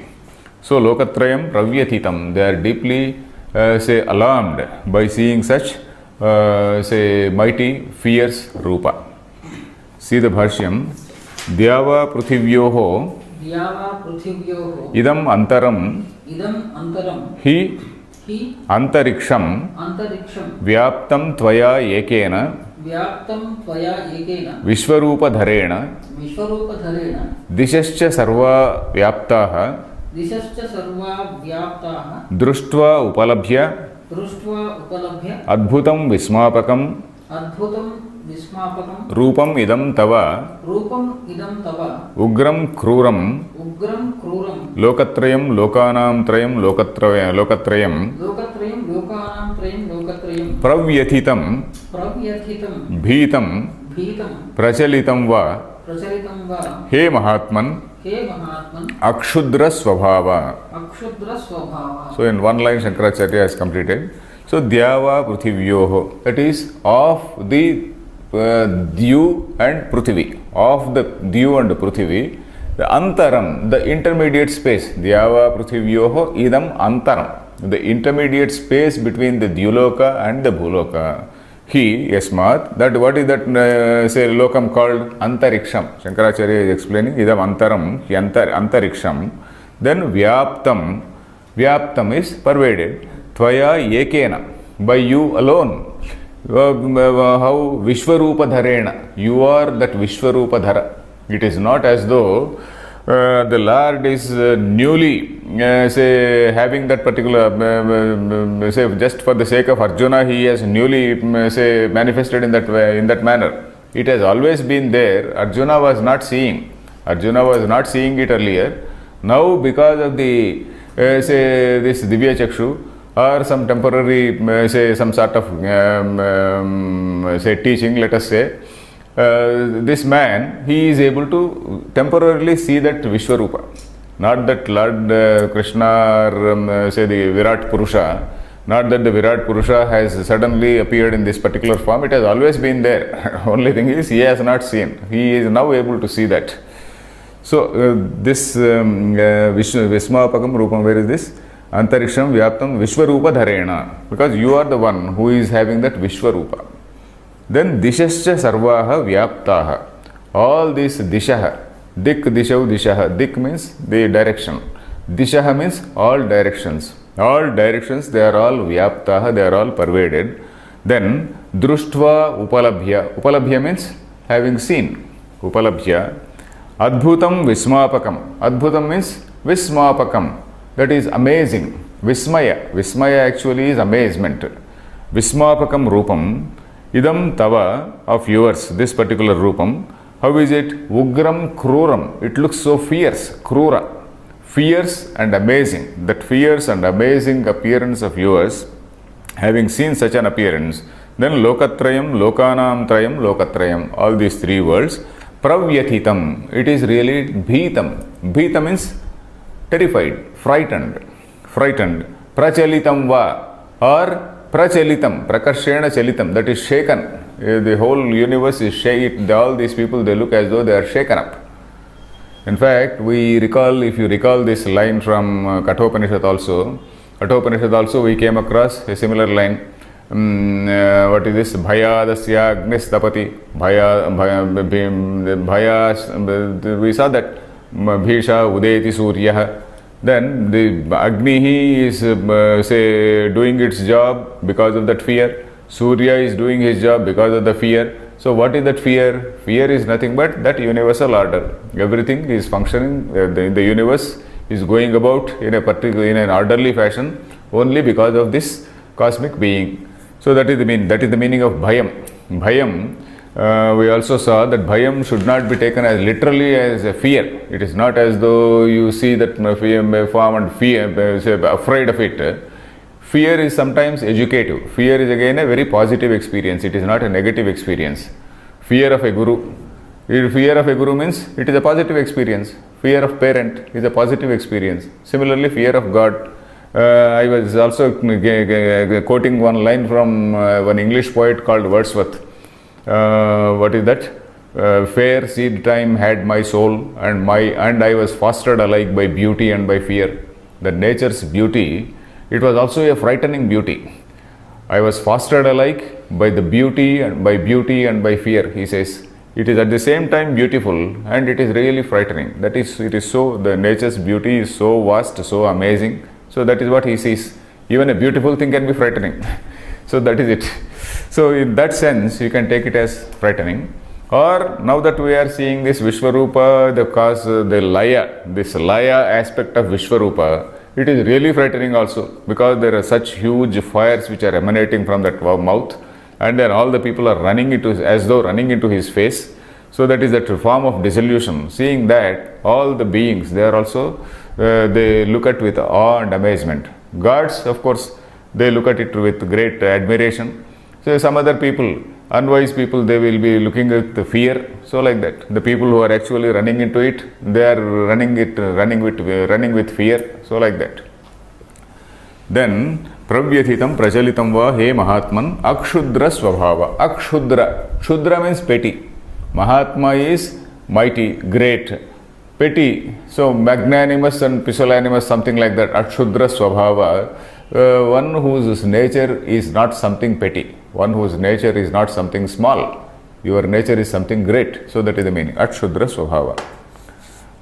So Lokatrayam Pravyathitam, they are deeply, alarmed by seeing such, mighty, fierce Rupa. See the Bhashyam. Dyava Prithivyoho idam antaram hi antariksham vyaptam tvaya ekena vishwarupa dharena dishascha sarva vyaptaha društva upalabhya adbhutam vismapakam rupam idam tava ugram kruram Ugramm క్రూరం లోకత్రయం లోకానాం త్రయం లోకత్రయం లోకత్రయం లోకానాం త్రయం లోకత్రయం ప్రవ్యథితం ప్రవ్యథితం భీతం భీతం ప్రచలితం వా ప్రచలితం వా హే మహాత్మన్ హే మహాత్మన్ అక్షుద్ర స్వభావ. అక్షుద్ర స్వభావ. So in one line Shankaracharya has completed. So Dyava Prithivyoho, that is of the Dyu and Prithvi, of the Dyu and Prithvi, the Antaram, the intermediate space, Dyava Prithivyoho idam Antaram, the intermediate space between the Dyuloka and the Bhuloka. He, Yasmat, that what is that say lokam called Antariksham. Shankaracharya is explaining idam Antaram, Antariksham. Then Vyaptam, Vyaptam is pervaded. Tvaya Ekena, by you alone. How Vishwarupa Dharena, you are that Vishwarupa Dhara. It is not as though the Lord is newly say having that particular say just for the sake of Arjuna he has newly say manifested in that way, in that manner. It has always been there. Arjuna was not seeing it earlier. Now because of the say this Divya Chakshu or some temporary say some sort of say teaching, let us say, this man, he is able to temporarily see that Vishwarupa, not that Lord Krishna or say the Virat Purusha, not that the Virat Purusha has suddenly appeared in this particular form. It has always been there. Only thing is he has not seen. He is now able to see that. So this Vismapakam Rupam, where is this? Antariksham Vyaptam Vishwarupa Dharena, because you are the one who is having that Vishwarupa. Then Dishascha Sarvaha Vyaptaha, all these Dishaha, Dik Dishav Dishaha, Dik means the direction, Dishaha means all directions, they are all Vyaptaha, they are all pervaded. Then Društva Upalabhya, Upalabhya means having seen, Upalabhya. Adbhutam Vismapakam, Adbhutam means Vismapakam, that is amazing. Vismaya actually is amazement. Vismapakam Rupam, idam tava, of yours, this particular Rupam. How is it? Ugram Kruram, it looks so fierce, Krura, fierce and amazing. That fierce and amazing appearance of yours, having seen such an appearance, then Lokatrayam, Lokanam Trayam, Lokatrayam, all these three words. Pravyathitam, it is really Bhitam. Bhitam means terrified, frightened. Prachalitam va, or Prachalitam, Prakarshena Chalitam, that is shaken. The whole universe is shaken. All these people, they look as though they are shaken up. In fact, we recall, if you recall this line from Kathopanishad also, we came across a similar line. What is this? Bhayadasya Agnistapati. We saw that. Bhisha Udeti Suryaha. Then the Agni is say doing its job because of that fear. Surya is doing his job because of the fear. So what is that fear? Fear is nothing but that universal order. Everything is functioning. The universe is going about in an orderly fashion only because of this cosmic being. So that is the meaning of Bhayam. Bhayam. We also saw that Bhayam should not be taken as literally as a fear. It is not as though you see that form and fear, say, afraid of it. Fear is sometimes educative. Fear is again a very positive experience. It is not a negative experience. Fear of a guru. Fear of a guru means it is a positive experience. Fear of parent is a positive experience. Similarly, fear of God. I was also quoting one line from one English poet called Wordsworth. What is that? Fair seed time had my soul, and I was fostered alike by beauty and by fear. The nature's beauty, it was also a frightening beauty. I was fostered alike by the beauty and by fear, he says. It is at the same time beautiful and it is really frightening. That is, it is so, the nature's beauty is so vast, so amazing. So that is what he sees. Even a beautiful thing can be frightening. So that is it. So in that sense, you can take it as frightening. Or now that we are seeing this Vishwarupa, this Laya aspect of Vishwarupa, it is really frightening also, because there are such huge fires which are emanating from that mouth, and then all the people are running as though running into his face. So that is that form of dissolution. Seeing that all the beings, they are also, they look at with awe and amazement. Gods, of course, they look at it with great admiration. So some other people, unwise people, they will be looking at the fear. So like that, the people who are actually running into it, they are running with fear. So like that. Then pravyathitam prachalitam va he mahatman akshudra svabhava. Akshudra. Kshudra means petty. Mahatma is mighty, great. Petty, so magnanimous and pusillanimous, something like that. Akshudra svabhava. One whose nature is not something petty. One whose nature is not something small. Your nature is something great. So that is the meaning. Akshudra svabhava.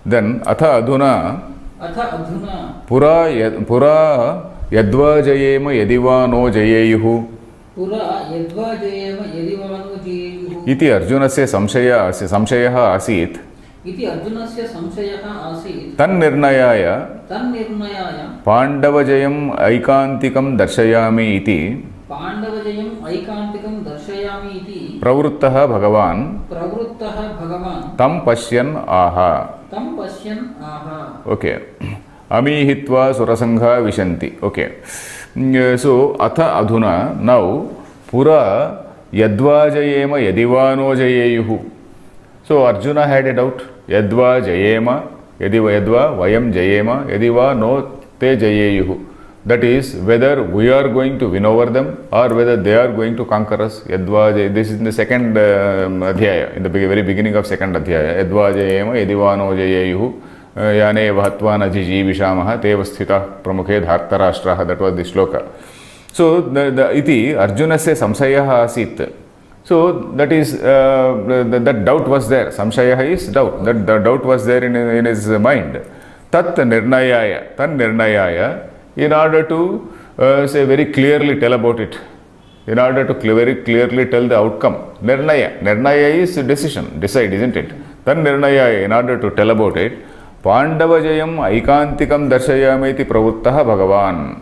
Then atha adhuna pura yadva jayema yadiva no jayeyuhu iti arjunasya samshayah asit tannirnayaya pandavajayam aikantikam darshayami iti pravruttah bhagavan tam pashyan aha. Okay. Amihitva surasangha vishanti. Okay. So, atha adhuna, now, pura yadva jayema yadivano jayeyuhu. So, Arjuna had a doubt. Yadva jayema, yadva vayam jayema, yadiva no te jayeyuhu. That is, whether we are going to win over them or whether they are going to conquer us. Yadva jay, this is in the second adhyaya, in the very beginning of second adhyaya. Yadva jayema yadivano jayeyuhu. Yane vahatva najiji vishamaha teva sthita pramukhe dhartarashtraha. That was the shloka. So, the iti Arjunasya samsayah asit. So, that is, that doubt was there. Samshayah is doubt. That the doubt was there in his mind. Tat nirnayaya. Tan nirnayaya. In order to say very clearly tell about it. In order to very clearly tell the outcome. Nirnaya. Nirnaya is decision. Decide, isn't it? Tan nirnayaya. In order to tell about it. Pandavajayam aikantikam darshayameti pravuttah bhagavan.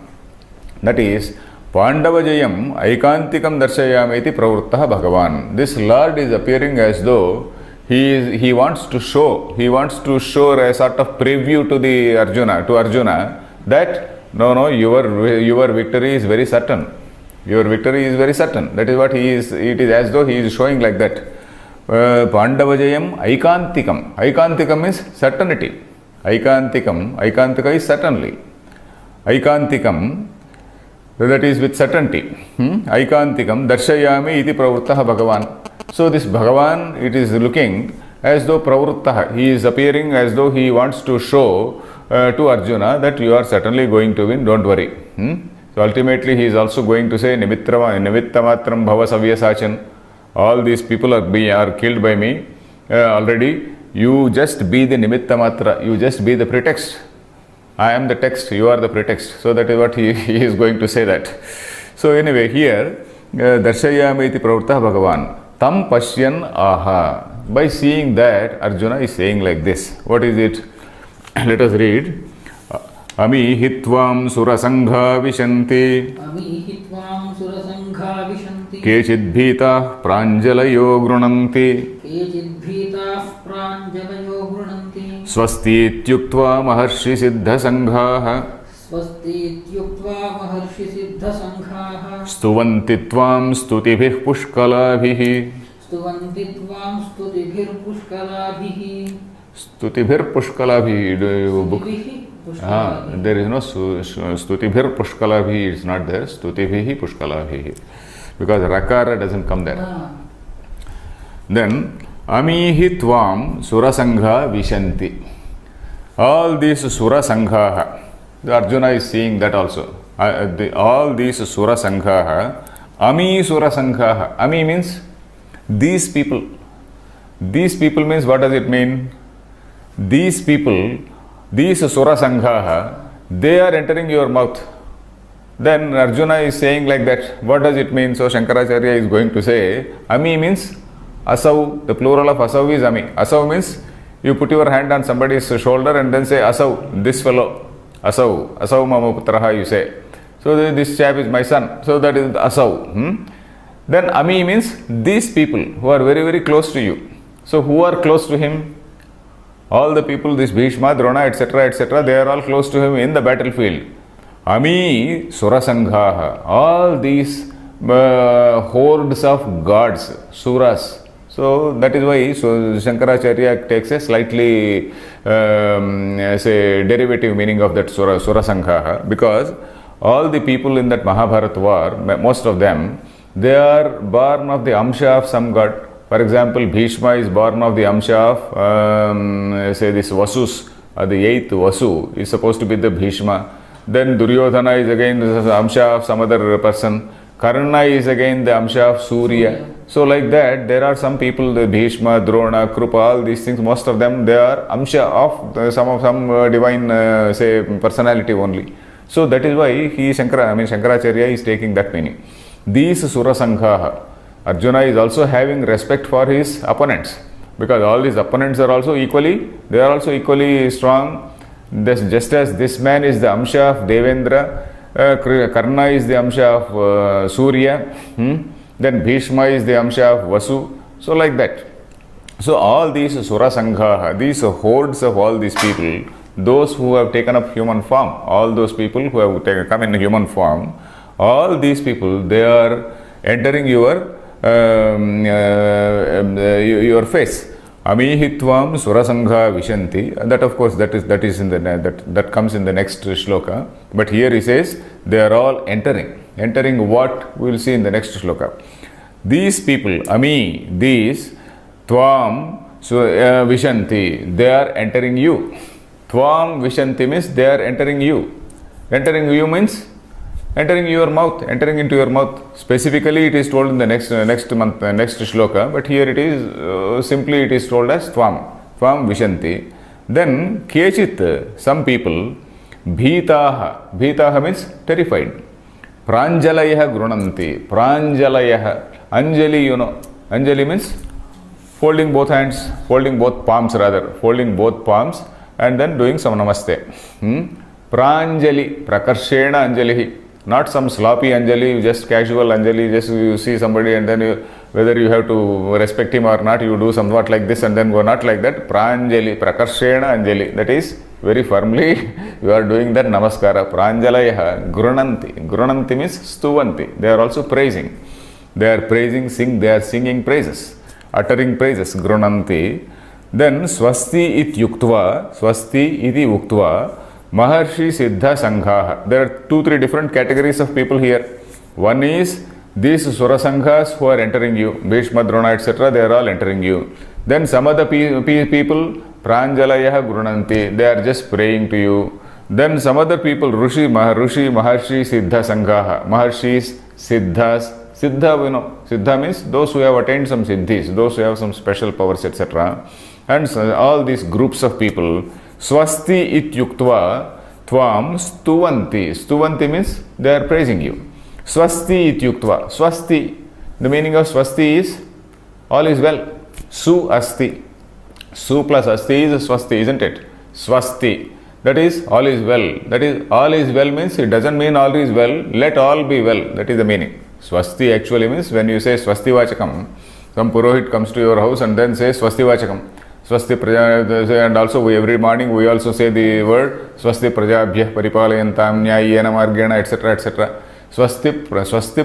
That is, Pandavajayam aikantikam darshayameti pravruttah bhagavan. This Lord is appearing as though he wants to show a sort of preview to the Arjuna that no, your victory is very certain. Your victory is very certain. That is what it is as though he is showing like that. Pandavajayam aikantikam. Aikantikam is certainty. Aikantika is certainly. Aikantikam, that is with certainty. Aikantikam darshayami iti pravruttah bhagavan. So this Bhagavan, it is looking as though pravruttah. He is appearing as though he wants to show to Arjuna that you are certainly going to win, don't worry. So ultimately he is also going to say nimittamatram bhava savyasachan. All these people are killed by me already. You just be the nimitta matra. You just be the pretext. I am the text. You are the pretext. So that is what he is going to say that. So anyway, here darshayami iti pravruttah bhagavan tam pashyan aha. By seeing that, Arjuna is saying like this. What is it? Let us read. Ami hitvam surasangha vishanti kechid bhita pranjalayo grunanti swasti ityuktva maharshi siddha sanghaha stuvanti tvam stutibhih pushkalabhih Stutibhir Pushkalabhi. There is no Stutibhir Pushkalabhi, it's not there. Stutibhihi Pushkalabhi. Because Rakara doesn't come there. Then, Amihi Tvam Surasangha Vishanti. All these Surasangha, Arjuna is seeing that also. All these Surasangha, Ami Surasangha. Ami means these people. These people means, what does it mean? These people, these Surasangha, they are entering your mouth. Then Arjuna is saying like that. What does it mean? So Shankaracharya is going to say, Ami means Asau. The plural of Asau is Ami. Asau means you put your hand on somebody's shoulder and then say Asau, this fellow. Asau. Asau mama putraha, you say. So this chap is my son. So that is Asau. Then Ami means these people who are very, very close to you. So who are close to him? All the people, this Bhishma, Drona, etc., they are all close to him in the battlefield. Ami Surasanghaha, all these hordes of gods, Suras. So that is why Shankaracharya takes a slightly say derivative meaning of that Surasanghaha, because all the people in that Mahabharata war, most of them, they are born of the Amsha of some god. For example, Bhishma is born of the Amsha of say this Vasus, the eighth Vasu is supposed to be the Bhishma. Then Duryodhana is again the Amsha of some other person. Karna is again the Amsha of Surya. So like that, there are some people, the Bhishma, Drona, Krupa, all these things, most of them, they are Amsha of some divine say personality only. So that is why Shankaracharya is taking that meaning. These Surasanghaha, Arjuna is also having respect for his opponents, because all his opponents are also equally strong. Just as this man is the Amsha of Devendra, Karna is the Amsha of Surya, then Bhishma is the Amsha of Vasu. So like that. So all these Surasanghaha, these hordes of all these people, those who have taken up human form, all those people who have come in human form, all these people, they are entering your face. Amihitvam Surasangha Vishanti. That of course that is in the that comes in the next shloka. But here he says they are all entering. Entering what we will see in the next shloka. These people, Ami, these Tvam Vishanti, they are entering you. Tvam Vishanti means they are entering you. Entering you means entering your mouth, entering into your mouth. Specifically, it is told in the next shloka, but here it is simply it is told as Tvam Vishanti. Then Kechit, some people, Bhitaha means terrified. Pranjalayaha Grunanti, Pranjalayaha, Anjali, Anjali means folding both hands, folding both palms, and then doing some namaste. Pranjali, Prakarshena Anjalihi. Not some sloppy Anjali, just casual Anjali, just you see somebody and then whether you have to respect him or not, you do somewhat like this and then go, not like that. Pranjali, Prakarshena Anjali, that is very firmly you are doing that namaskara. Pranjalayaha Grunanti. Grunanti means Stuvanti. They are also praising. They are praising, they are singing praises, uttering praises. Grunanti. Then Swasti it yuktva, Swasti iti uktva, Maharshi Siddha Sanghaha. There are 2-3 different categories of people here. One is these Surasanghas who are entering you, Bhishma, Drona, etc., they are all entering you. Then some other people, Pranjalayaha Grunanti, they are just praying to you. Then some other people, Rushi, Maharshi, Siddha Sanghaha, Maharshis, Siddhas. Siddha, Siddha means those who have attained some siddhis, those who have some special powers, etc. And so all these groups of people, Swasti it yuktva tvam stuvanti. Stuvanti means they are praising you. Swasti it yuktva. Swasti. The meaning of swasti is all is well. Su asti. Su plus asti is swasti, isn't it? Swasti. That is all is well. That is all is well means it doesn't mean all is well. Let all be well. That is the meaning. Swasti actually means when you say swasti vachakam, some purohit comes to your house and then says swasti vachakam. Swasti Praja, and also every morning we also say the word Swasti Prajabhyah Paripalayantam Nyayena Margena, etc. Swasti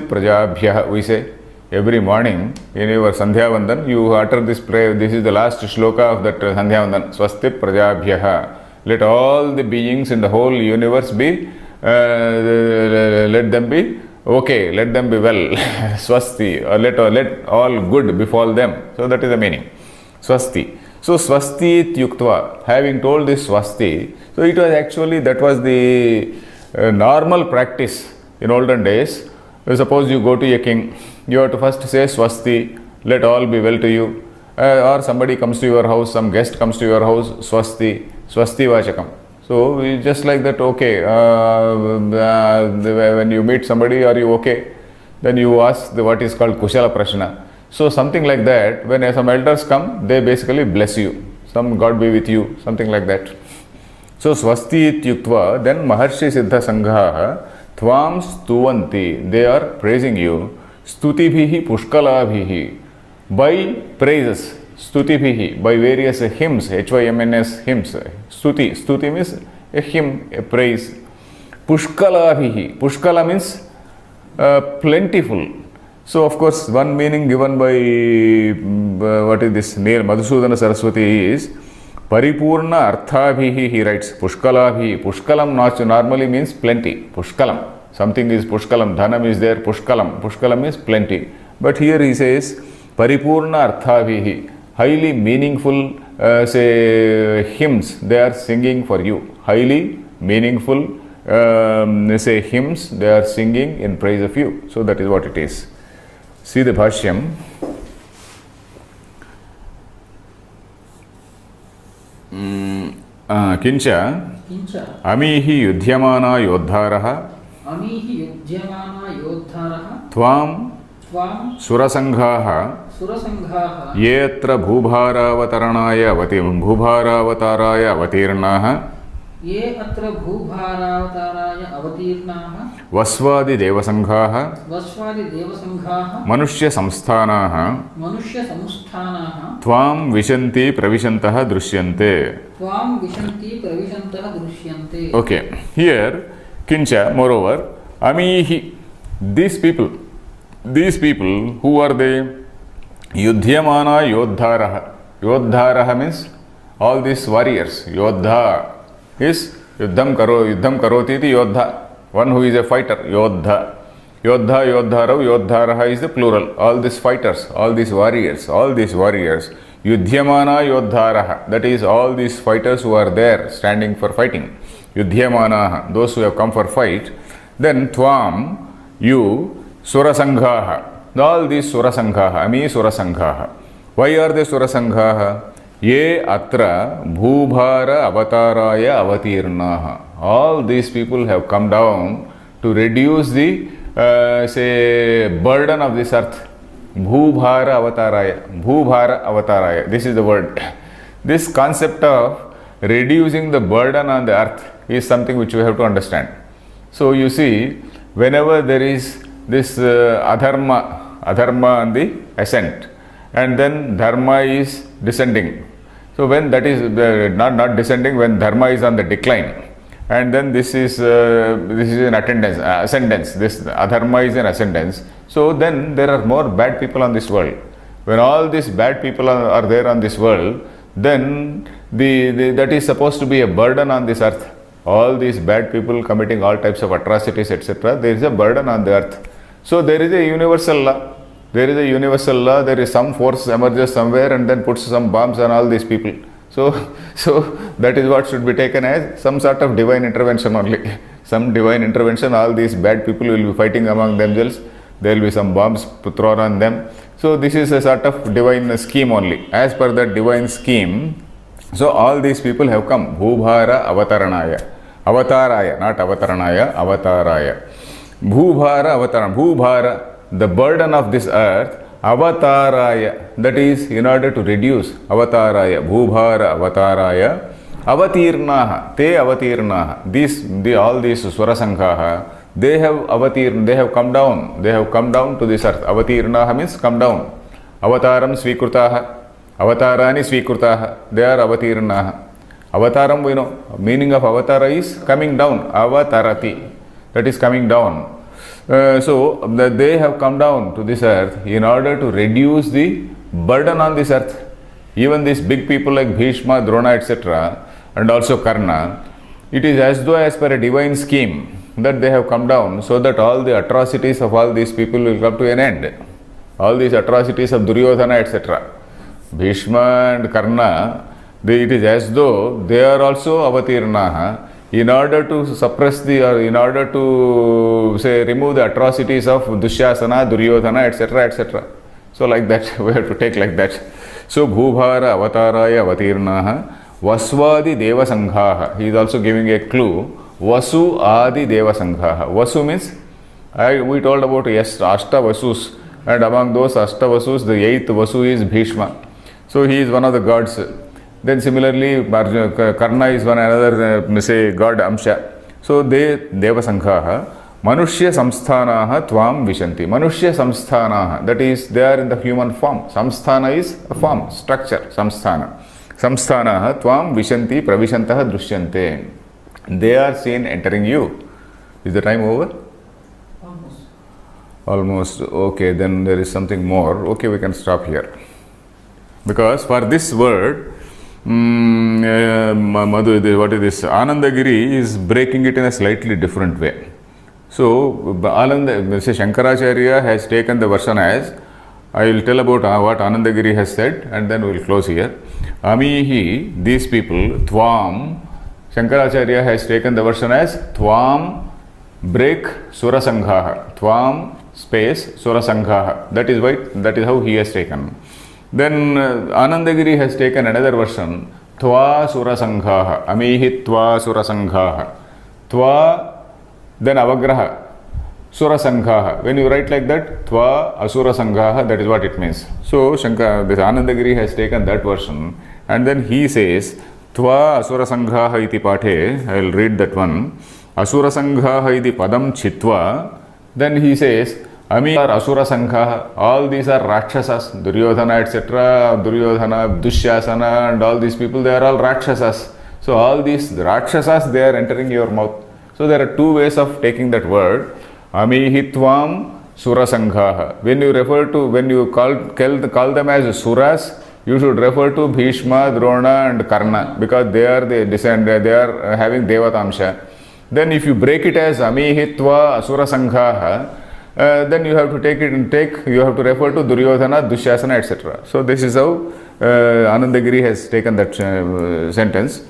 Prajabhyah, we say every morning in your Sandhya Vandan, you utter this prayer. This is the last shloka of that Sandhya Vandan. Swasti Prajabhyah. Let all the beings in the whole universe be, let them be okay, let them be well. Swasti, let all good befall them. So that is the meaning. Swasti. So Swasti Yuktva, having told this Swasti, so it was actually, that was the normal practice in olden days. Suppose you go to a king, you have to first say Swasti, let all be well to you. Or somebody comes to your house, some guest comes to your house, Swasti Vachakam. So just like that, okay, when you meet somebody, are you okay? Then you ask what is called Kushala Prashna. So something like that, when some elders come, they basically bless you. Some God be with you, something like that. So Swasti Yuktva, then Maharshi Siddha Sanghaha, Tvam Stuvanti, they are praising you. Stutibhihi Pushkalabhihi, by praises. Stutibhihi, by various hymns, HYMNS hymns. Stuti means a hymn, a praise. Pushkalabhihi, Pushkala means plentiful. So, of course, one meaning given by what is this? Near Madhusudana Saraswati is Paripurna Arthabhihi, he writes Pushkalabhi. Pushkalam normally means plenty. Pushkalam. Something is Pushkalam. Dhanam is there. Pushkalam. Pushkalam is plenty. But here he says Paripurna Arthabhihi. Highly meaningful say hymns they are singing for you. Highly meaningful say hymns they are singing in praise of you. So that is what it is. See the Bhashyam. Kincha किञ्च Amihi Yudhyamana Yodharaha अमीहि युज्यमाना योद्धारः Tvam त्वां Surasanghaha सुरसङ्घाः Yetra Bhubharavataranaya Bhubharavtaraya Avatirnaha ये अत्र भूभारावताराय अवतीर्णाः Vasvadi Devasanghaha वस्वादिदेवसङ्घाः Manushya Samsthanaha मनुष्यसंस्थानाः Tvam Vishanti Pravishantaha Drishyante. त्वां विशन्ति प्रविशन्तः दृश्यन्ते. Okay, here Kincha, moreover, Amihi, these people who are they? Yudhyamana Yodharaha. Yodharaha means all these warriors. Yodha is Yuddham Karoti iti Yodha, one who is a fighter. Yodha. Yodha, Yodharav, Yodharaha is the plural. All these fighters, all these warriors. Yudhyamana Yodharaha, that is all these fighters who are there standing for fighting. Yudhyamanaha, those who have come for fight. Then Tvam, you, Surasanghaha, all these Surasanghaha, Ami Surasanghaha. Why are they Surasanghaha? Ye atra bhubhara avataraya avatirnaha. All these people have come down to reduce the say burden of this earth. Bhubhara avataraya. This is the word. This concept of reducing the burden on the earth is something which we have to understand. So you see, whenever there is this adharma on the ascent, and then dharma is descending. So when that is not descending, when dharma is on the decline, and then this is in ascendance. This adharma is in ascendance. So then there are more bad people on this world. When all these bad people are there on this world, then that is supposed to be a burden on this earth. All these bad people committing all types of atrocities, etc. There is a burden on the earth. So there is a universal law. There is some force emerges somewhere and then puts some bombs on all these people. So that is what should be taken as some sort of divine intervention only. Some divine intervention, all these bad people will be fighting among themselves. There will be some bombs thrown on them. So this is a sort of divine scheme only. As per that divine scheme, so all these people have come. Bhubhara Avataranaya. Avataraya, not Avataranaya, Avataraya. Bhubhara Avatarana. Bhubhara, the burden of this earth, Avataraya, that is in order to reduce. Avataraya, Bhubhara Avataraya, Avatirnaha, Te Avatirnaha. All these Swarasanghaha, they have come down. They have come down to this earth. Avatirnaha means come down. Avataram Svikrutaha, Avatarani Svikrutaha, they are Avatirnaha. Avataram, we know, meaning of avatara is coming down. Avatarati, that is coming down. So they have come down to this earth in order to reduce the burden on this earth. Even these big people like Bhishma, Drona, etc., and also Karna, it is as though as per a divine scheme that they have come down so that all the atrocities of all these people will come to an end. All these atrocities of Duryodhana, etc. Bhishma and Karna, it is as though they are also Avatirnaha in order to suppress in order to say remove the atrocities of Dushyasana, Duryodhana, etc., etc. So like that, we have to take like that. So Bhubhara Avataraya Avatirnaha Vasvadi Devasanghaha. He is also giving a clue. Vasu Adi Devasanghaha. Vasu means, we told about Ashta Vasus, and among those Ashta Vasus, the 8th Vasu is Bhishma. So he is one of the gods. Then similarly, Karna is one another, say, god Amsha. So they Devasanghaha Manushya samsthanaha tvam vishanti. Manushya samsthanaha, that is, they are in the human form. Samsthana is a form, structure, samsthana. Samsthanaha tvam vishanti pravishantaha drishyante. They are seen entering you. Is the time over? Almost. Almost. Okay, then there is something more. Okay, we can stop here. Because for this word, Madhu, what is this? Anandagiri is breaking it in a slightly different way. So, Shankaracharya has taken the version as, I will tell about what Anandagiri has said and then we will close here. Amihi, these people, Tvam, Shankaracharya has taken the version as Tvam, break Surasanghaha. Tvam, space, Surasanghaha. That is how he has taken. Then Anandagiri has taken another version, Tva Surasanghaha, Amihi Tva Surasanghaha. Tva, then Avagraha, Surasanghaha. When you write like that, Tva Asura Sanghaha, that is what it means. So this Anandagiri has taken that version and then he says, Tva Asura Sanghaha iti pathe, I will read that one. Asura Sanghaha iti padam chitva. Then he says, Ami are Asura Sanghaha, all these are Rakshasas, Duryodhana etc., Duryodhana, Dushyasana and all these people, they are all Rakshasas. So all these Rakshasas, they are entering your mouth. So there are two ways of taking that word. Amihitvam Surasanghaha. When you call them as Suras, you should refer to Bhishma, Drona and Karna because they are having Devatamsha. Then if you break it as Amihitva Asura Sanghaha, then you have to you have to refer to Duryodhana, Dushyasana, etc. So this is how Anandagiri has taken that sentence.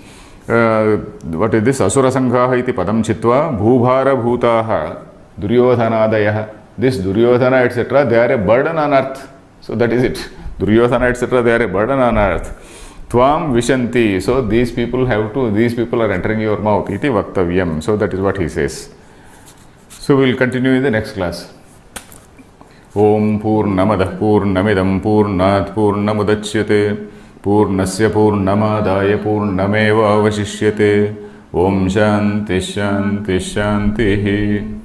What is this? Asura Sanghaha iti padam chitva bhubhara bhutaha Duryodhanadayah. This Duryodhana, etc., they are a burden on earth. So that is it. Duryodhana, etc., they are a burden on earth. Tvam vishanti. So these people are entering your mouth. Iti vaktavyam. So that is what he says. So we will continue in the next class. Om Purnamadah Purnamidam Purnat Purnamudachyate Purnasya Purnamadaya Purnameva Avashishyate. Om Shanti Shanti Shanti.